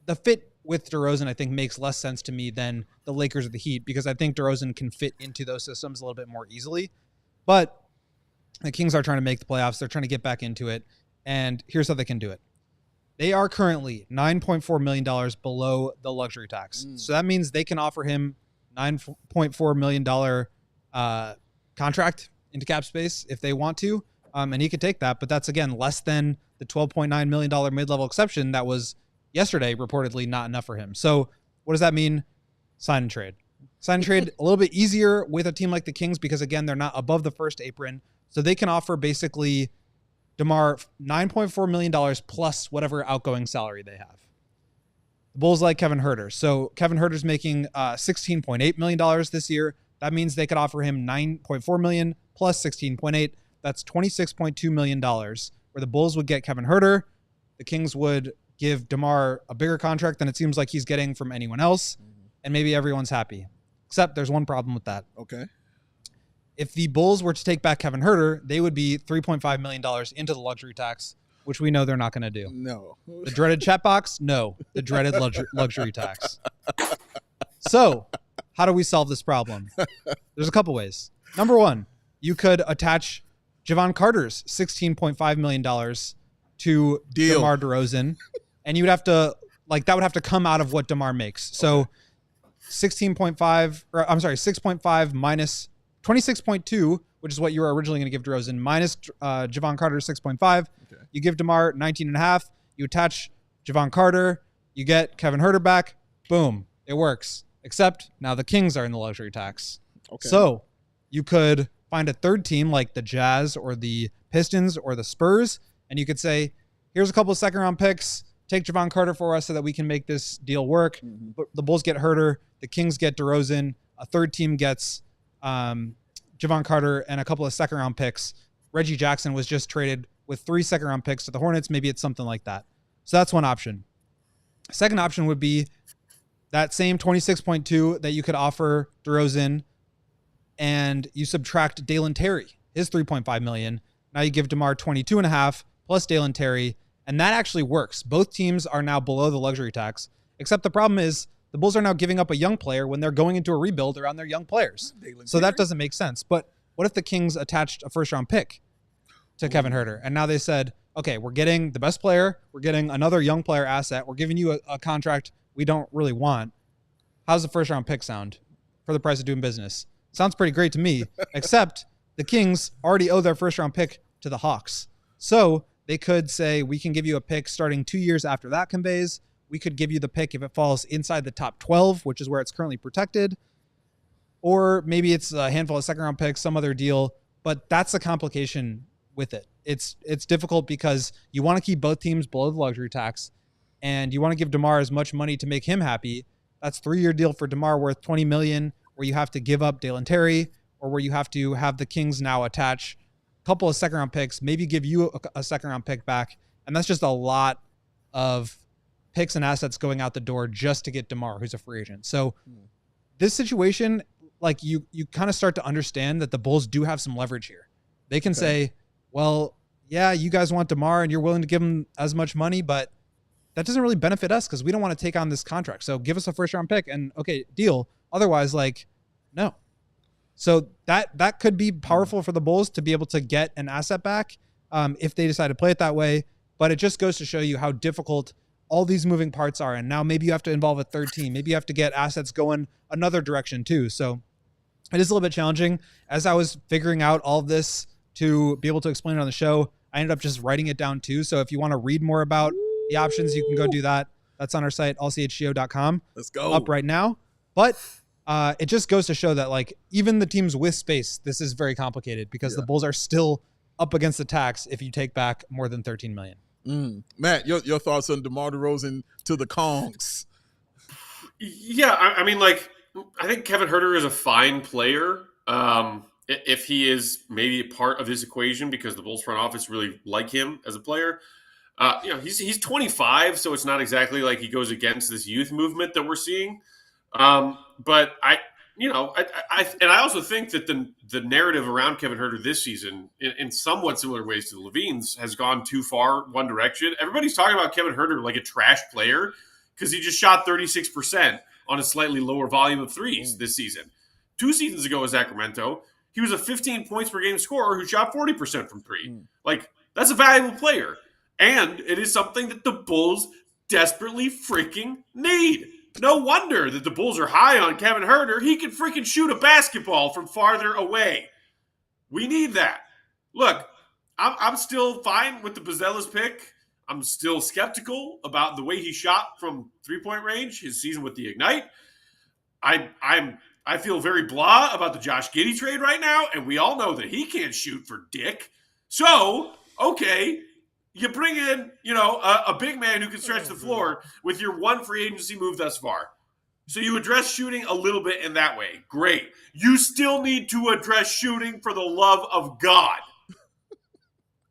the fit with DeRozan, I think makes less sense to me than the Lakers or the Heat, because I think DeRozan can fit into those systems a little bit more easily. But the Kings are trying to make the playoffs. They're trying to get back into it. And here's how they can do it. They are currently $9.4 million below the luxury tax. So that means they can offer him $9.4 million contract into cap space if they want to. And he could take that. But that's, again, less than the $12.9 million mid-level exception that was yesterday reportedly not enough for him. So what does that mean? Sign and trade. Sign and trade a little bit easier with a team like the Kings because, again, they're not above the first apron. So they can offer basically DeMar $9.4 million plus whatever outgoing salary they have. The Bulls like Kevin Huerter. So Kevin Huerter's making $16.8 million this year. That means they could offer him $9.4 million plus 16.8. That's $26.2 million, where the Bulls would get Kevin Huerter. The Kings would give DeMar a bigger contract than it seems like he's getting from anyone else. And maybe everyone's happy. Except there's one problem with that. Okay. If the Bulls were to take back Kevin Huerter, they would be $3.5 million into the luxury tax, which we know they're not going to do. No. The dreaded chat box? No. The dreaded luxury tax. So, how do we solve this problem? There's a couple ways. Number one, you could attach Javon Carter's $16.5 million to DeMar DeRozan, and you would have to, that would have to come out of what DeMar makes. So, 6.5 minus 26.2, which is what you were originally going to give DeRozan, minus Javon Carter 6.5. Okay. You give DeMar 19.5. You attach Javon Carter. You get Kevin Huerter back. Boom. It works. Except now the Kings are in the luxury tax. Okay. So you could find a third team like the Jazz or the Pistons or the Spurs, and you could say, here's a couple of second-round picks. Take Javon Carter for us so that we can make this deal work. But the Bulls get Huerter. The Kings get DeRozan. A third team gets Javon Carter and a couple of second-round picks. Reggie Jackson was just traded with 3 second-round picks to the Hornets. Maybe it's something like that. So that's one option. Second option would be that same 26.2 that you could offer DeRozan, and you subtract Dalen Terry, his $3.5 million. Now you give DeMar 22.5 plus Dalen Terry, and that actually works. Both teams are now below the luxury tax, except the problem is the Bulls are now giving up a young player when they're going into a rebuild around their young players. So that doesn't make sense. But what if the Kings attached a first-round pick to Kevin Huerter, and now they said, okay, we're getting the best player, we're getting another young player asset, we're giving you a contract we don't really want. How's the first-round pick sound for the price of doing business? Sounds pretty great to me, except the Kings already owe their first-round pick to the Hawks. So they could say, we can give you a pick starting 2 years after that conveys. We could give you the pick if it falls inside the top 12, which is where it's currently protected. Or maybe it's a handful of second-round picks, some other deal. But that's the complication with it. It's difficult because you want to keep both teams below the luxury tax, and you want to give DeMar as much money to make him happy. That's 3-year deal for DeMar worth $20 million, where you have to give up Dalen Terry, or where you have to have the Kings now attach a couple of second-round picks, maybe give you a second-round pick back, and that's just a lot of picks and assets going out the door just to get DeMar, who's a free agent. So this situation, like you kind of start to understand that the Bulls do have some leverage here. They can say, well, yeah, you guys want DeMar and you're willing to give him as much money, but that doesn't really benefit us because we don't want to take on this contract. So give us a first-round pick and, okay, deal. Otherwise, like, no. So that could be powerful for the Bulls to be able to get an asset back if they decide to play it that way. But it just goes to show you how difficult all these moving parts are. And now maybe you have to involve a third team. Maybe you have to get assets going another direction too. So it is a little bit challenging. As I was figuring out all of this to be able to explain it on the show, I ended up just writing it down too. So if you want to read more about the options, you can go do that. That's on our site, allchgo.com. Let's go. Up right now. But it just goes to show that, like, even the teams with space, this is very complicated because the Bulls are still up against the tax if you take back more than $13 million. Matt, your thoughts on DeMar DeRozan to the Kongs? Yeah, I mean, like, I think Kevin Huerter is a fine player. If he is maybe a part of this equation because the Bulls front office really like him as a player. He's 25, so it's not exactly like he goes against this youth movement that we're seeing. But I also think that the narrative around Kevin Huerter this season, in somewhat similar ways to the LaVine's, has gone too far one direction. Everybody's talking about Kevin Huerter like a trash player because he just shot 36% on a slightly lower volume of threes this season. 2 seasons ago with Sacramento, he was a 15 points per game scorer who shot 40% from three. Like, that's a valuable player. And it is something that the Bulls desperately freaking need. No wonder that the Bulls are high on Kevin Huerter. He can freaking shoot a basketball from farther away. We need that. Look, I'm still fine with the Buzelis pick. I'm still skeptical about the way he shot from three-point range his season with the Ignite. I feel very blah about the Josh Giddey trade right now, and we all know that he can't shoot for dick. So, okay, you bring in, a big man who can stretch the floor with your one free agency move thus far. So you address shooting a little bit in that way. Great. You still need to address shooting for the love of God.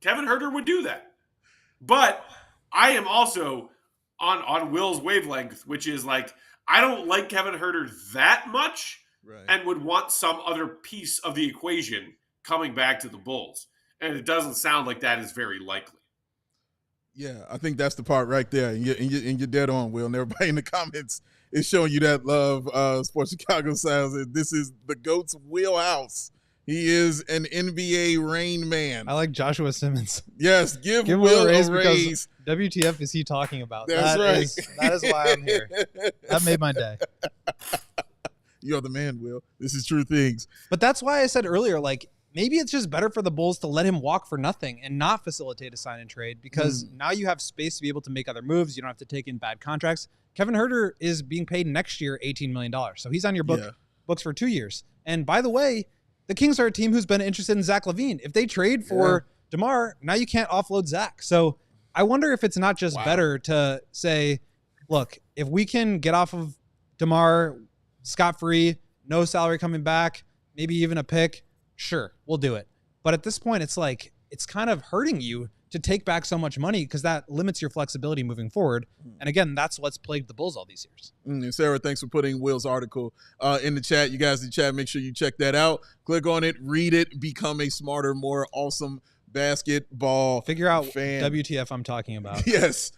Kevin Huerter would do that. But I am also on Will's wavelength, which is like, I don't like Kevin Huerter that much and would want some other piece of the equation coming back to the Bulls. And it doesn't sound like that is very likely. Yeah, I think that's the part right there. And you're dead on, Will. And everybody in the comments is showing you that love. Sports Chicago sounds. This is the GOAT's wheelhouse. He is an NBA Rain Man. I like Joshua Simmons. Yes, give Will a raise. WTF is he talking about? That's right. That is why I'm here. That made my day. You're the man, Will. This is true things. But that's why I said earlier, like, maybe it's just better for the Bulls to let him walk for nothing and not facilitate a sign and trade because now you have space to be able to make other moves. You don't have to take in bad contracts. Kevin Huerter is being paid next year $18 million. So he's on your books for 2 years. And by the way, the Kings are a team who's been interested in Zach LaVine. If they trade for DeMar, now you can't offload Zach. So I wonder if it's not just better to say, look, if we can get off of DeMar scot-free, no salary coming back, maybe even a pick, sure, we'll do it. But at this point, it's like, it's kind of hurting you to take back so much money because that limits your flexibility moving forward. And again, that's what's plagued the Bulls all these years. And Sarah, thanks for putting Will's article in the chat. You guys in the chat, make sure you check that out. Click on it, read it, become a smarter, more awesome basketball Figure out fan. WTF I'm talking about. Yes.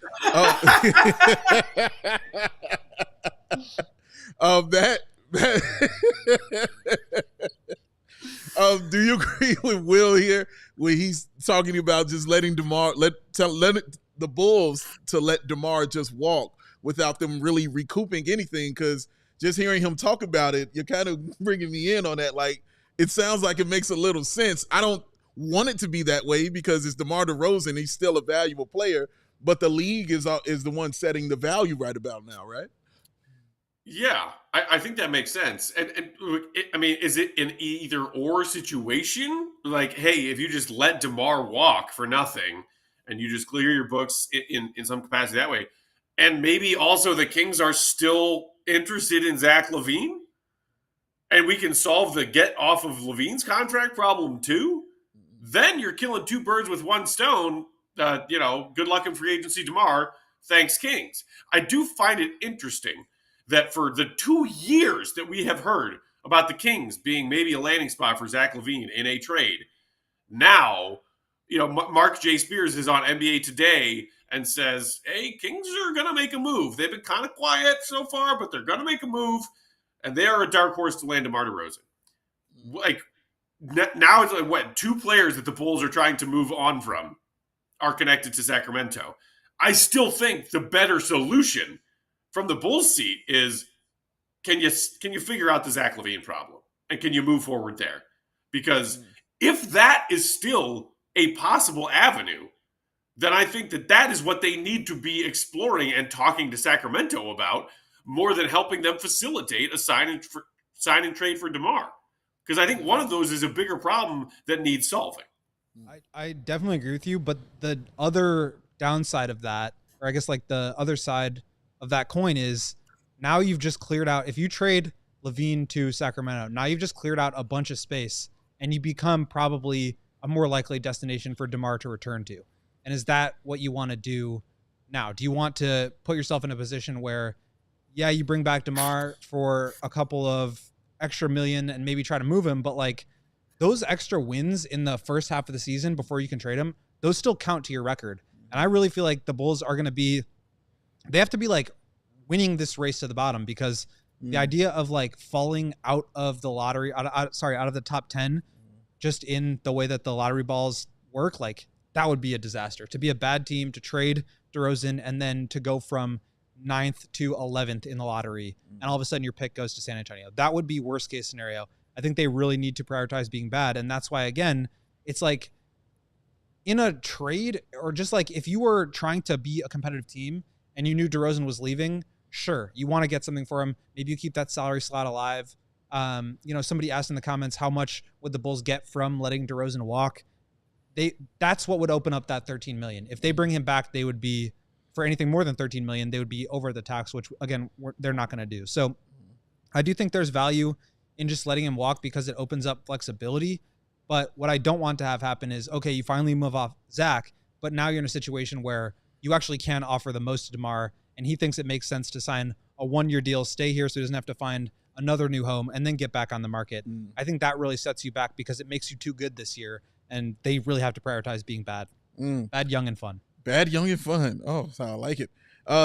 Do you agree with Will here when he's talking about just letting DeMar let the Bulls to let DeMar just walk without them really recouping anything? Because just hearing him talk about it, you're kind of bringing me in on that. Like, it sounds like it makes a little sense. I don't want it to be that way because it's DeMar DeRozan. He's still a valuable player, but the league is the one setting the value right about now, right? Yeah, I think that makes sense. I mean, is it an either or situation? Like, hey, if you just let DeMar walk for nothing and you just clear your books in some capacity that way, and maybe also the Kings are still interested in Zach LaVine, and we can solve the get off of LaVine's contract problem too, then you're killing two birds with one stone. Good luck in free agency, DeMar. Thanks, Kings. I do find it interesting that for the 2 years that we have heard about the Kings being maybe a landing spot for Zach LaVine in a trade, now, Marc J. Spears is on NBA Today and says, hey, Kings are going to make a move. They've been kind of quiet so far, but they're going to make a move, and they are a dark horse to land DeMar DeRozan. Like, now it's like, what, 2 players that the Bulls are trying to move on from are connected to Sacramento. I still think the better solution from the Bulls seat is, can you figure out the Zach LaVine problem? And can you move forward there? Because if that is still a possible avenue, then I think that is what they need to be exploring and talking to Sacramento about, more than helping them facilitate a sign and trade for DeMar. Because I think one of those is a bigger problem that needs solving. I definitely agree with you, but the other downside of that, or I guess like the other side of that coin, is now you've just cleared out, if you trade LaVine to Sacramento, now you've just cleared out a bunch of space and you become probably a more likely destination for DeMar to return to. And is that what you want to do now? Do you want to put yourself in a position where, yeah, you bring back DeMar for a couple of extra million and maybe try to move him, but like those extra wins in the first half of the season before you can trade him, those still count to your record. And I really feel like the Bulls are going to be, they have to be like winning this race to the bottom, because the idea of like falling out of the lottery, out of the top 10, just in the way that the lottery balls work, like that would be a disaster. To be a bad team, to trade DeRozan, and then to go from 9th to 11th in the lottery, and all of a sudden your pick goes to San Antonio. That would be worst case scenario. I think they really need to prioritize being bad. And that's why, again, it's like in a trade, or just like if you were trying to be a competitive team and you knew DeRozan was leaving, sure, you want to get something for him. Maybe you keep that salary slot alive. Somebody asked in the comments, how much would the Bulls get from letting DeRozan walk? That's what would open up that $13 million. If they bring him back, they would be, for anything more than $13 million, they would be over the tax, which again, they're not going to do. So I do think there's value in just letting him walk because it opens up flexibility. But what I don't want to have happen is, okay, you finally move off Zach, but now you're in a situation where you actually can offer the most to DeMar, and he thinks it makes sense to sign a 1-year deal, stay here so he doesn't have to find another new home, and then get back on the market. I think that really sets you back because it makes you too good this year, and they really have to prioritize being bad. Bad, young, and fun. Bad, young, and fun. Oh, that's how I like it.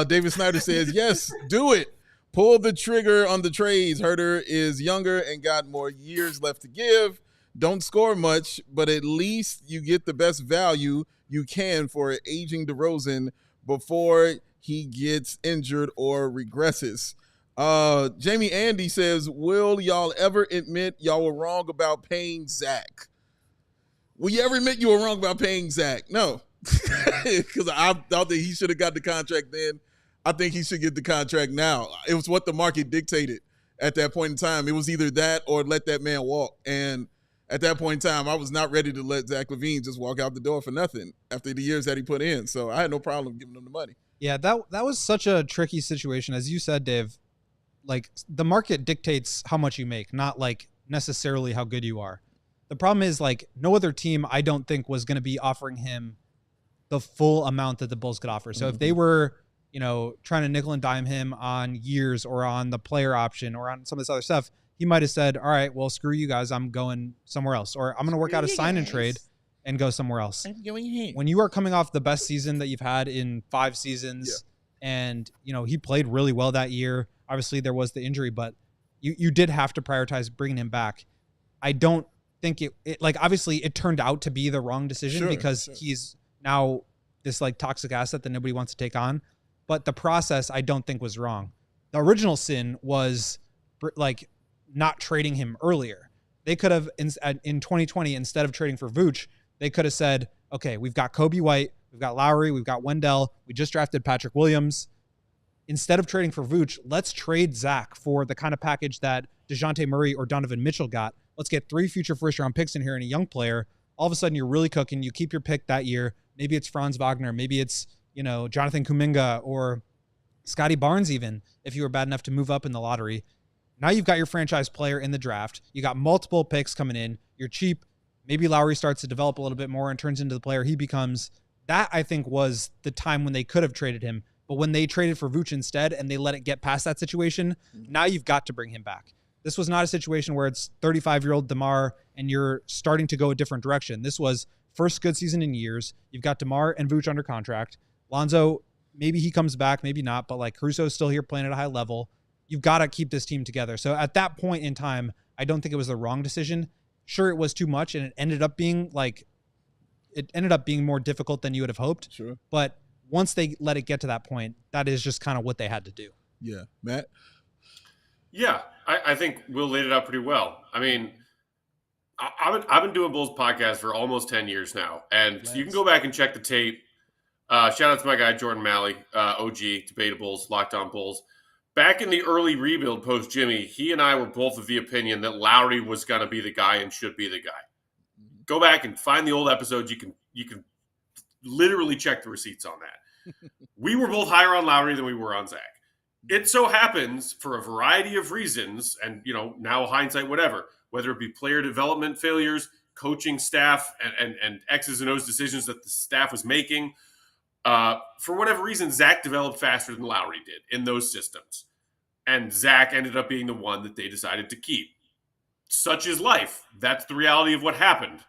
David Snyder says, yes, do it. Pull the trigger on the trades. Huerter is younger and got more years left to give. Don't score much, but at least you get the best value you can for an aging DeRozan before he gets injured or regresses. Jamie Andy says, will y'all ever admit y'all were wrong about paying Zach? Will you ever admit you were wrong about paying Zach? No, because I thought that he should have got the contract then. I think he should get the contract now. It was what the market dictated at that point in time. It was either that or let that man walk. And at that point in time, I was not ready to let Zach LaVine just walk out the door for nothing after the years that he put in. So I had no problem giving him the money. Yeah, that was such a tricky situation. As you said, Dave, like the market dictates how much you make, not like necessarily how good you are. The problem is like no other team, I don't think, was going to be offering him the full amount that the Bulls could offer. So if they were, trying to nickel and dime him on years or on the player option or on some of this other stuff, he might have said, all right, well, screw you guys. I'm going somewhere else. Or I'm going to work out a sign and trade and go somewhere else. I'm going here. When you are coming off the best season that you've had in 5 seasons, and, he played really well that year. Obviously, there was the injury, but you did have to prioritize bringing him back. I don't think it obviously it turned out to be the wrong decision because he's now this like toxic asset that nobody wants to take on. But the process, I don't think, was wrong. The original sin was like not trading him earlier. They could have in 2020, instead of trading for Vooch, they could have said, okay, we've got Kobe White, we've got Lowry, we've got Wendell, we just drafted Patrick Williams. instead of trading for Vooch, let's trade Zach for the kind of package that DeJounte Murray or Donovan Mitchell got. Let's get 3 future first-round picks in here and a young player. All of a sudden, you're really cooking. You keep your pick that year. Maybe it's Franz Wagner. Maybe it's, Jonathan Kuminga or Scotty Barnes even, if you were bad enough to move up in the lottery. Now you've got your franchise player in the draft. You got multiple picks coming in. You're cheap. Maybe Lowry starts to develop a little bit more and turns into the player he becomes. That, I think, was the time when they could have traded him. But when they traded for Vooch instead and they let it get past that situation, now you've got to bring him back. This was not a situation where it's 35-year-old DeMar and you're starting to go a different direction. This was first good season in years. You've got DeMar and Vooch under contract. Lonzo, maybe he comes back, maybe not, but like Caruso's still here playing at a high level. You've got to keep this team together. So at that point in time, I don't think it was the wrong decision. Sure, it was too much, and it ended up being more difficult than you would have hoped. Sure. But once they let it get to that point, that is just kind of what they had to do. Yeah. Matt? Yeah, I think Will laid it out pretty well. I mean, I've been doing Bulls podcast for almost 10 years now, and you can go back and check the tape. Shout out to my guy, Jordan Malley, OG, Debatables, Locked On Bulls. Back in the early rebuild post-Jimmy, he and I were both of the opinion that Lowry was going to be the guy and should be the guy. Go back and find the old episodes. You can literally check the receipts on that. We were both higher on Lowry than we were on Zach. It so happens, for a variety of reasons, and now hindsight, whatever, whether it be player development failures, coaching staff, and X's and O's decisions that the staff was making, for whatever reason, Zach developed faster than Lowry did in those systems. And Zach ended up being the one that they decided to keep. Such is life. That's the reality of what happened.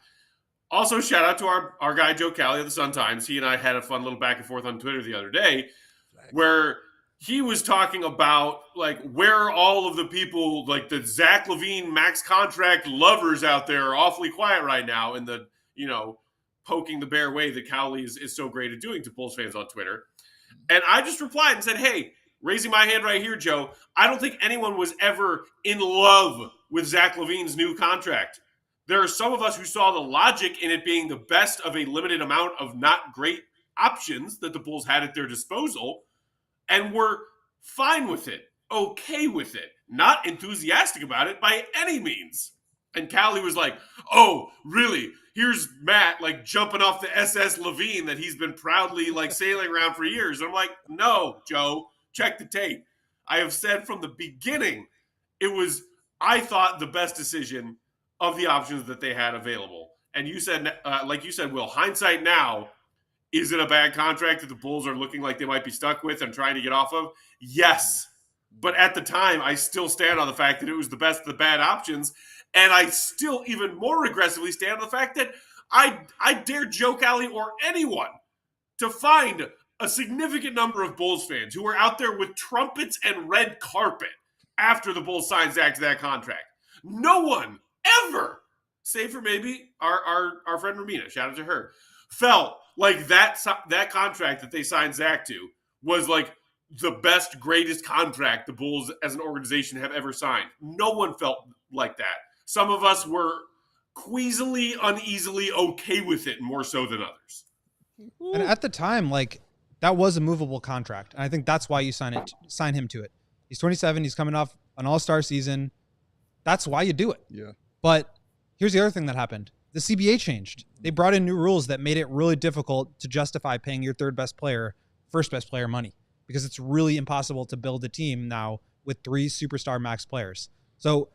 Also, shout out to our guy, Joe Cali of the Sun-Times. He and I had a fun little back and forth on Twitter the other day where he was talking about, like, where all of the people, like the Zach LaVine max contract lovers out there are awfully quiet right now in the, poking the bear way that Cowley is so great at doing to Bulls fans on Twitter. And I just replied and said, hey, raising my hand right here, Joe, I don't think anyone was ever in love with Zach LaVine's new contract. There are some of us who saw the logic in it being the best of a limited amount of not great options that the Bulls had at their disposal, and were fine with it, okay with it, not enthusiastic about it by any means. And Cowley was like, oh, really? Here's Matt, like, jumping off the SS LaVine that he's been proudly, like, sailing around for years. And I'm like, no, Joe, check the tape. I have said from the beginning, it was, I thought, the best decision of the options that they had available. And you said, like you said, Will, hindsight now, is it a bad contract that the Bulls are looking like they might be stuck with and trying to get off of? Yes. But at the time, I still stand on the fact that it was the best of the bad options. And I still even more aggressively stand on the fact that I dare Joe Cowley or anyone to find a significant number of Bulls fans who were out there with trumpets and red carpet after the Bulls signed Zach to that contract. No one ever, save for maybe our friend Romina, shout out to her, felt like that contract that they signed Zach to was like the best, greatest contract the Bulls as an organization have ever signed. No one felt like that. Some of us were queasily, uneasily okay with it more so than others. And at the time, like, that was a movable contract. And I think that's why you sign him to it. He's 27. He's coming off an all-star season. That's why you do it. Yeah. But here's the other thing that happened. The CBA changed. They brought in new rules that made it really difficult to justify paying your third best player, first best player money, because it's really impossible to build a team now with 3 superstar max players. So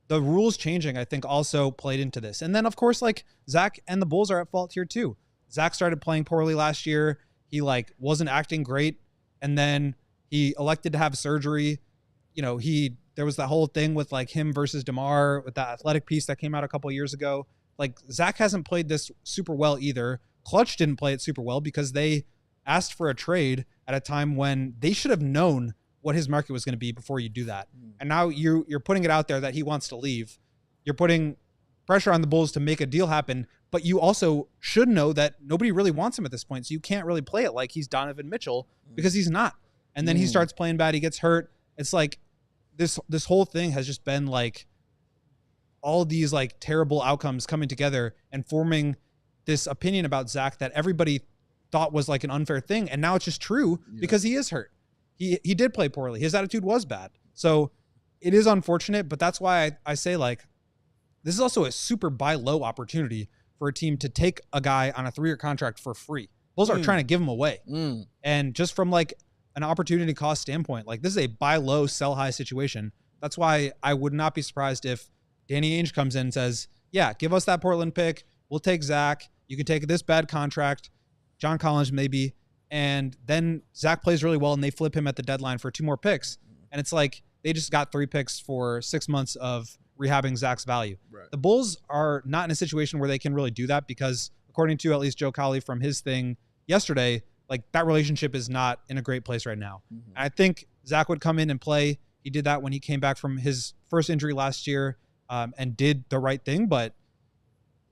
the rules changing, I think, also played into this. And then, of course, like, Zach and the Bulls are at fault here too. Zach started playing poorly last year. He, like, wasn't acting great. And then he elected to have surgery. There was that whole thing with, like, him versus DeMar with that athletic piece that came out a couple of years ago. Like, Zach hasn't played this super well either. Clutch didn't play it super well because they asked for a trade at a time when they should have known what his market was going to be before you do that. And now you're putting it out there that he wants to leave. You're putting pressure on the Bulls to make a deal happen, but you also should know that nobody really wants him at this point. So you can't really play it like he's Donovan Mitchell because he's not. And then he starts playing bad. He gets hurt. It's like this whole thing has just been like all these like terrible outcomes coming together and forming this opinion about Zach that everybody thought was like an unfair thing. And now it's just true because he is hurt. he did play poorly. His attitude was bad. So it is unfortunate, but that's why I say, like, this is also a super buy low opportunity for a team to take a guy on a 3-year contract for free. Bulls are trying to give him away. And just from like an opportunity cost standpoint, like this is a buy low, sell high situation. That's why I would not be surprised if Danny Ainge comes in and says, yeah, give us that Portland pick. We'll take Zach. You can take this bad contract. John Collins maybe. And then Zach plays really well and they flip him at the deadline for 2 more picks. And it's like they just got 3 picks for 6 months of rehabbing Zach's value. Right. The Bulls are not in a situation where they can really do that because according to at least Joe Colley from his thing yesterday, like that relationship is not in a great place right now. And I think Zach would come in and play. He did that when he came back from his first injury last year and did the right thing. But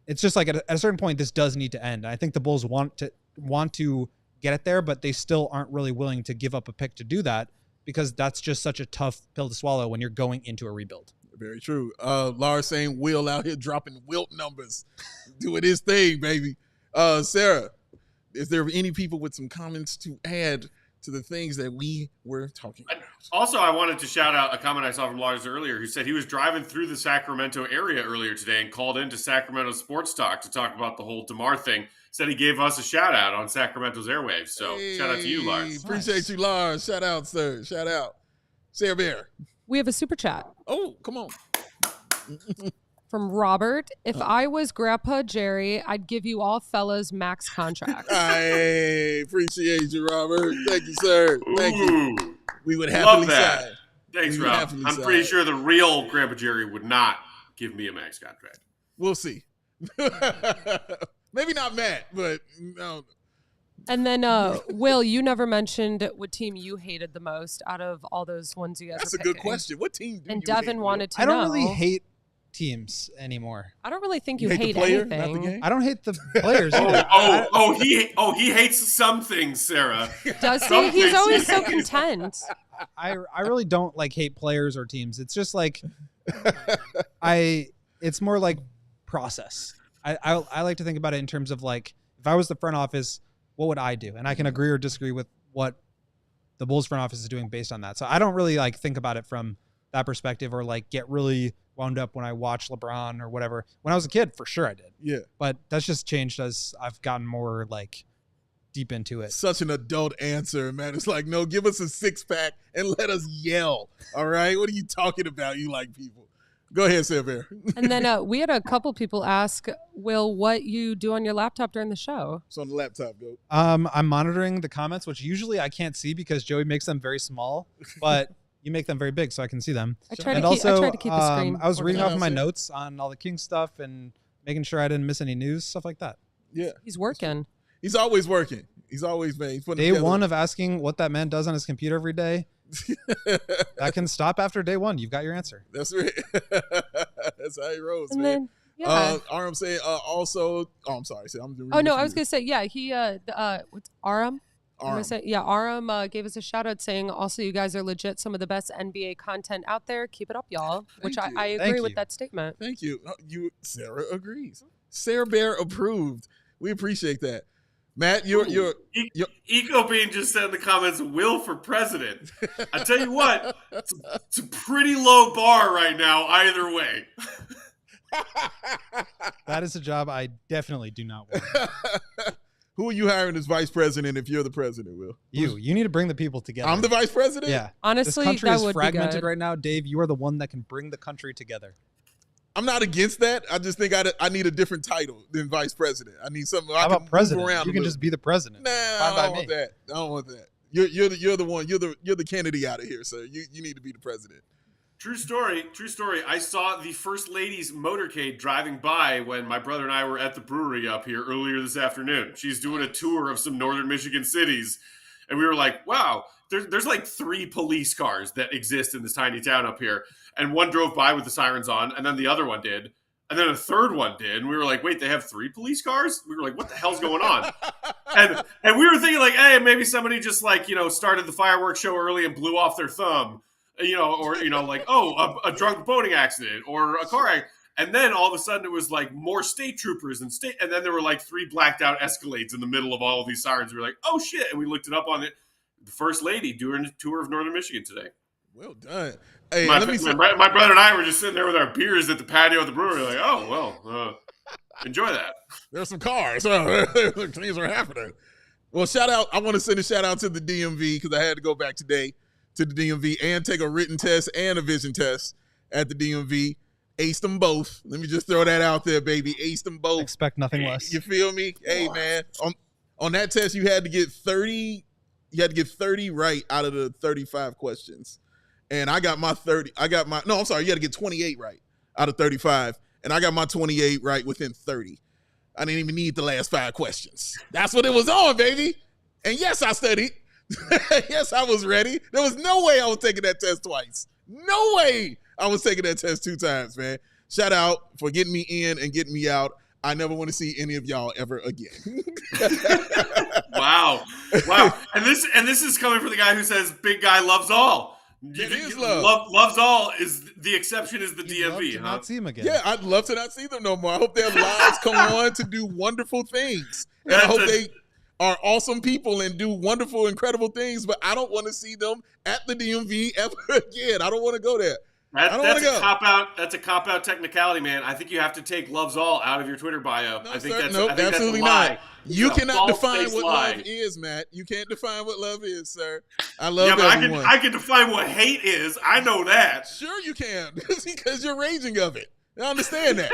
it's just like at a certain point, this does need to end. I think the Bulls want to get it there, but they still aren't really willing to give up a pick to do that because that's just such a tough pill to swallow when you're going into a rebuild. Very true. Lars saying Will out here dropping Wilt numbers, doing his thing, baby. Sarah, is there any people with some comments to add to the things that we were talking about? Also, I wanted to shout out a comment I saw from Lars earlier who said he was driving through the Sacramento area earlier today and called into Sacramento Sports Talk to talk about the whole DeMar thing. Said he gave us a shout out on Sacramento's airwaves. So shout out to you, Lars. Appreciate you, Lars. Shout out, sir. Shout out. Sarah Bear. We have a super chat. Oh, come on. From Robert. If I was Grandpa Jerry, I'd give you all fellas max contracts. I appreciate you, Robert. Thank you, sir. Thank you. We would Love happily that. sign. Thanks, We would Rob. happily I'm sign. pretty sure the real Grandpa Jerry would not give me a max contract. We'll see. Maybe not Matt, but no. And then, Will, you never mentioned what team you hated the most out of all those ones you guys That's were a good picking. question. What team do And you Devin hate, Will? wanted to know. I don't really hate teams anymore. I don't really think you hate the hate player, not anything. the game? I don't hate the players either. He hates some things, Sarah. Does Some he? He's things always he so hates. content. I really don't like hate players or teams. It's just like it's more like process. I like to think about it in terms of like if I was the front office, what would I do? And I can agree or disagree with what the Bulls front office is doing based on that. So I don't really like think about it from that perspective or like get really wound up when I watch LeBron or whatever. When I was a kid, for sure I did. Yeah. But that's just changed as I've gotten more like deep into it. Such an adult answer, man. It's like, no, give us a 6-pack and let us yell. All right? What are you talking about? You like people. Go ahead, Sarah Bear. And then we had a couple people ask, Will, what you do on your laptop during the show. It's on the laptop, go. I'm monitoring the comments, which usually I can't see because Joey makes them very small, but you make them very big so I can see them. I try And to keep also, the screen. I was reading off my organized. notes on all the Kings stuff and making sure I didn't miss any news, stuff like that. Yeah. He's working. He's always working. He's always, man. He's putting Day together. one of asking what that man does on his computer every day, that can stop after day one. You've got your answer. That's right. That's how he rolls, And man. then, yeah. Aram saying also. Oh, I'm sorry. Oh, no, I was going to say, yeah, he, what's Aram? Aram. Aram gave us a shout out saying, also, you guys are legit some of the best NBA content out there. Keep it up, y'all. Which Thank you. I Thank agree with you. that statement. Thank you. Sarah agrees. Sarah Bear approved. We appreciate that. Matt, you're Eco Bean just said in the comments, Will for president. I tell you what, it's a pretty low bar right now, either way. That is a job I definitely do not want. Who are you hiring as vice president if you're the president, Will? You need to bring the people together. I'm the vice president? Yeah. Honestly, this country that is would be fragmented good. right now. Dave, you are the one that can bring the country together. I'm not against that. I just think I need a different title than vice president. I need something I How can about president? move around. You can just be the president. Nah, Fine I by don't me. want that. I don't want that. You're the one. You're the Kennedy out of here, sir. You need to be the president. True story. I saw the First Lady's motorcade driving by when my brother and I were at the brewery up here earlier this afternoon. She's doing a tour of some northern Michigan cities. And we were like, wow, there's like 3 police cars that exist in this tiny town up here. And one drove by with the sirens on, and then the other one did. And then a third one did. And we were like, wait, they have 3 police cars? We were like, what the hell's going on? and we were thinking like, hey, maybe somebody just like, started the fireworks show early and blew off their thumb. Or, like, a drunk boating accident or a car accident. And then all of a sudden it was like more state troopers and then there were like 3 blacked out Escalades in the middle of all of these sirens. We were like, oh shit. And we looked it up on it. the First Lady doing a tour of Northern Michigan today. Well done. Hey, My brother and I were just sitting there with our beers at the patio of the brewery, like, oh, well, enjoy that. There's some cars. Things are happening. Well, I want to send a shout out to the DMV because I had to go back today to the DMV and take a written test and a vision test at the DMV. Aced them both. Let me just throw that out there, baby. Aced them both. Expect nothing less. You feel me? Hey, man. On that test, you had to get 30. You had to get 30 right out of the 35 questions. And I got my 30. You had to get 28 right out of 35. And I got my 28 right within 30. I didn't even need the last 5 questions. That's what it was on, baby. And yes, I studied. Yes, I was ready. There was no way I was taking that test twice. No way I was taking that test 2 times, man. Shout out for getting me in and getting me out. I never want to see any of y'all ever again. Wow. And this is coming from the guy who says big guy loves all. It is love. Loves all is the exception is the You'd love DMV. to not see him again. Yeah, I'd love to not see them no more. I hope their lives come on to do wonderful things. And I hope they are awesome people and do wonderful, incredible things, but I don't want to see them at the DMV ever again. I don't want to go there. That's a cop-out. That's a cop-out technicality, man. I think you have to take loves all out of your Twitter bio. I think that's absolutely a lie. not. You cannot define what lie. love is, Matt. You can't define what love is, sir. I love everyone. I can define what hate is. I know that. Sure you can, because you're raging of it. I understand that.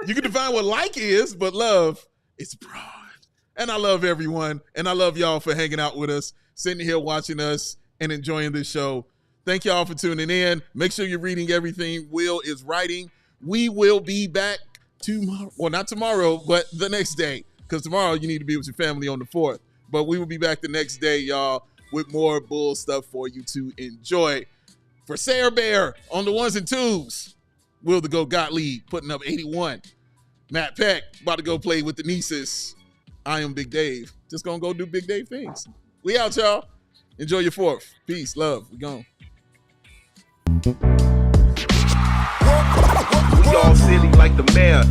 You can define what like is, but love is broad. And I love everyone, and I love y'all for hanging out with us, sitting here watching us, and enjoying this show. Thank y'all for tuning in. Make sure you're reading everything Will is writing. We will be back tomorrow. Well, not tomorrow, but the next day. Because tomorrow you need to be with your family on the 4th. But we will be back the next day, y'all, with more Bull stuff for you to enjoy. For Sarah Bear on the 1s and 2s, Will the Go Gottlieb putting up 81. Matt Peck about to go play with the nieces. I am Big Dave. Just going to go do Big Dave things. We out, y'all. Enjoy your 4th. Peace, love. We gone. We all silly like the mayor.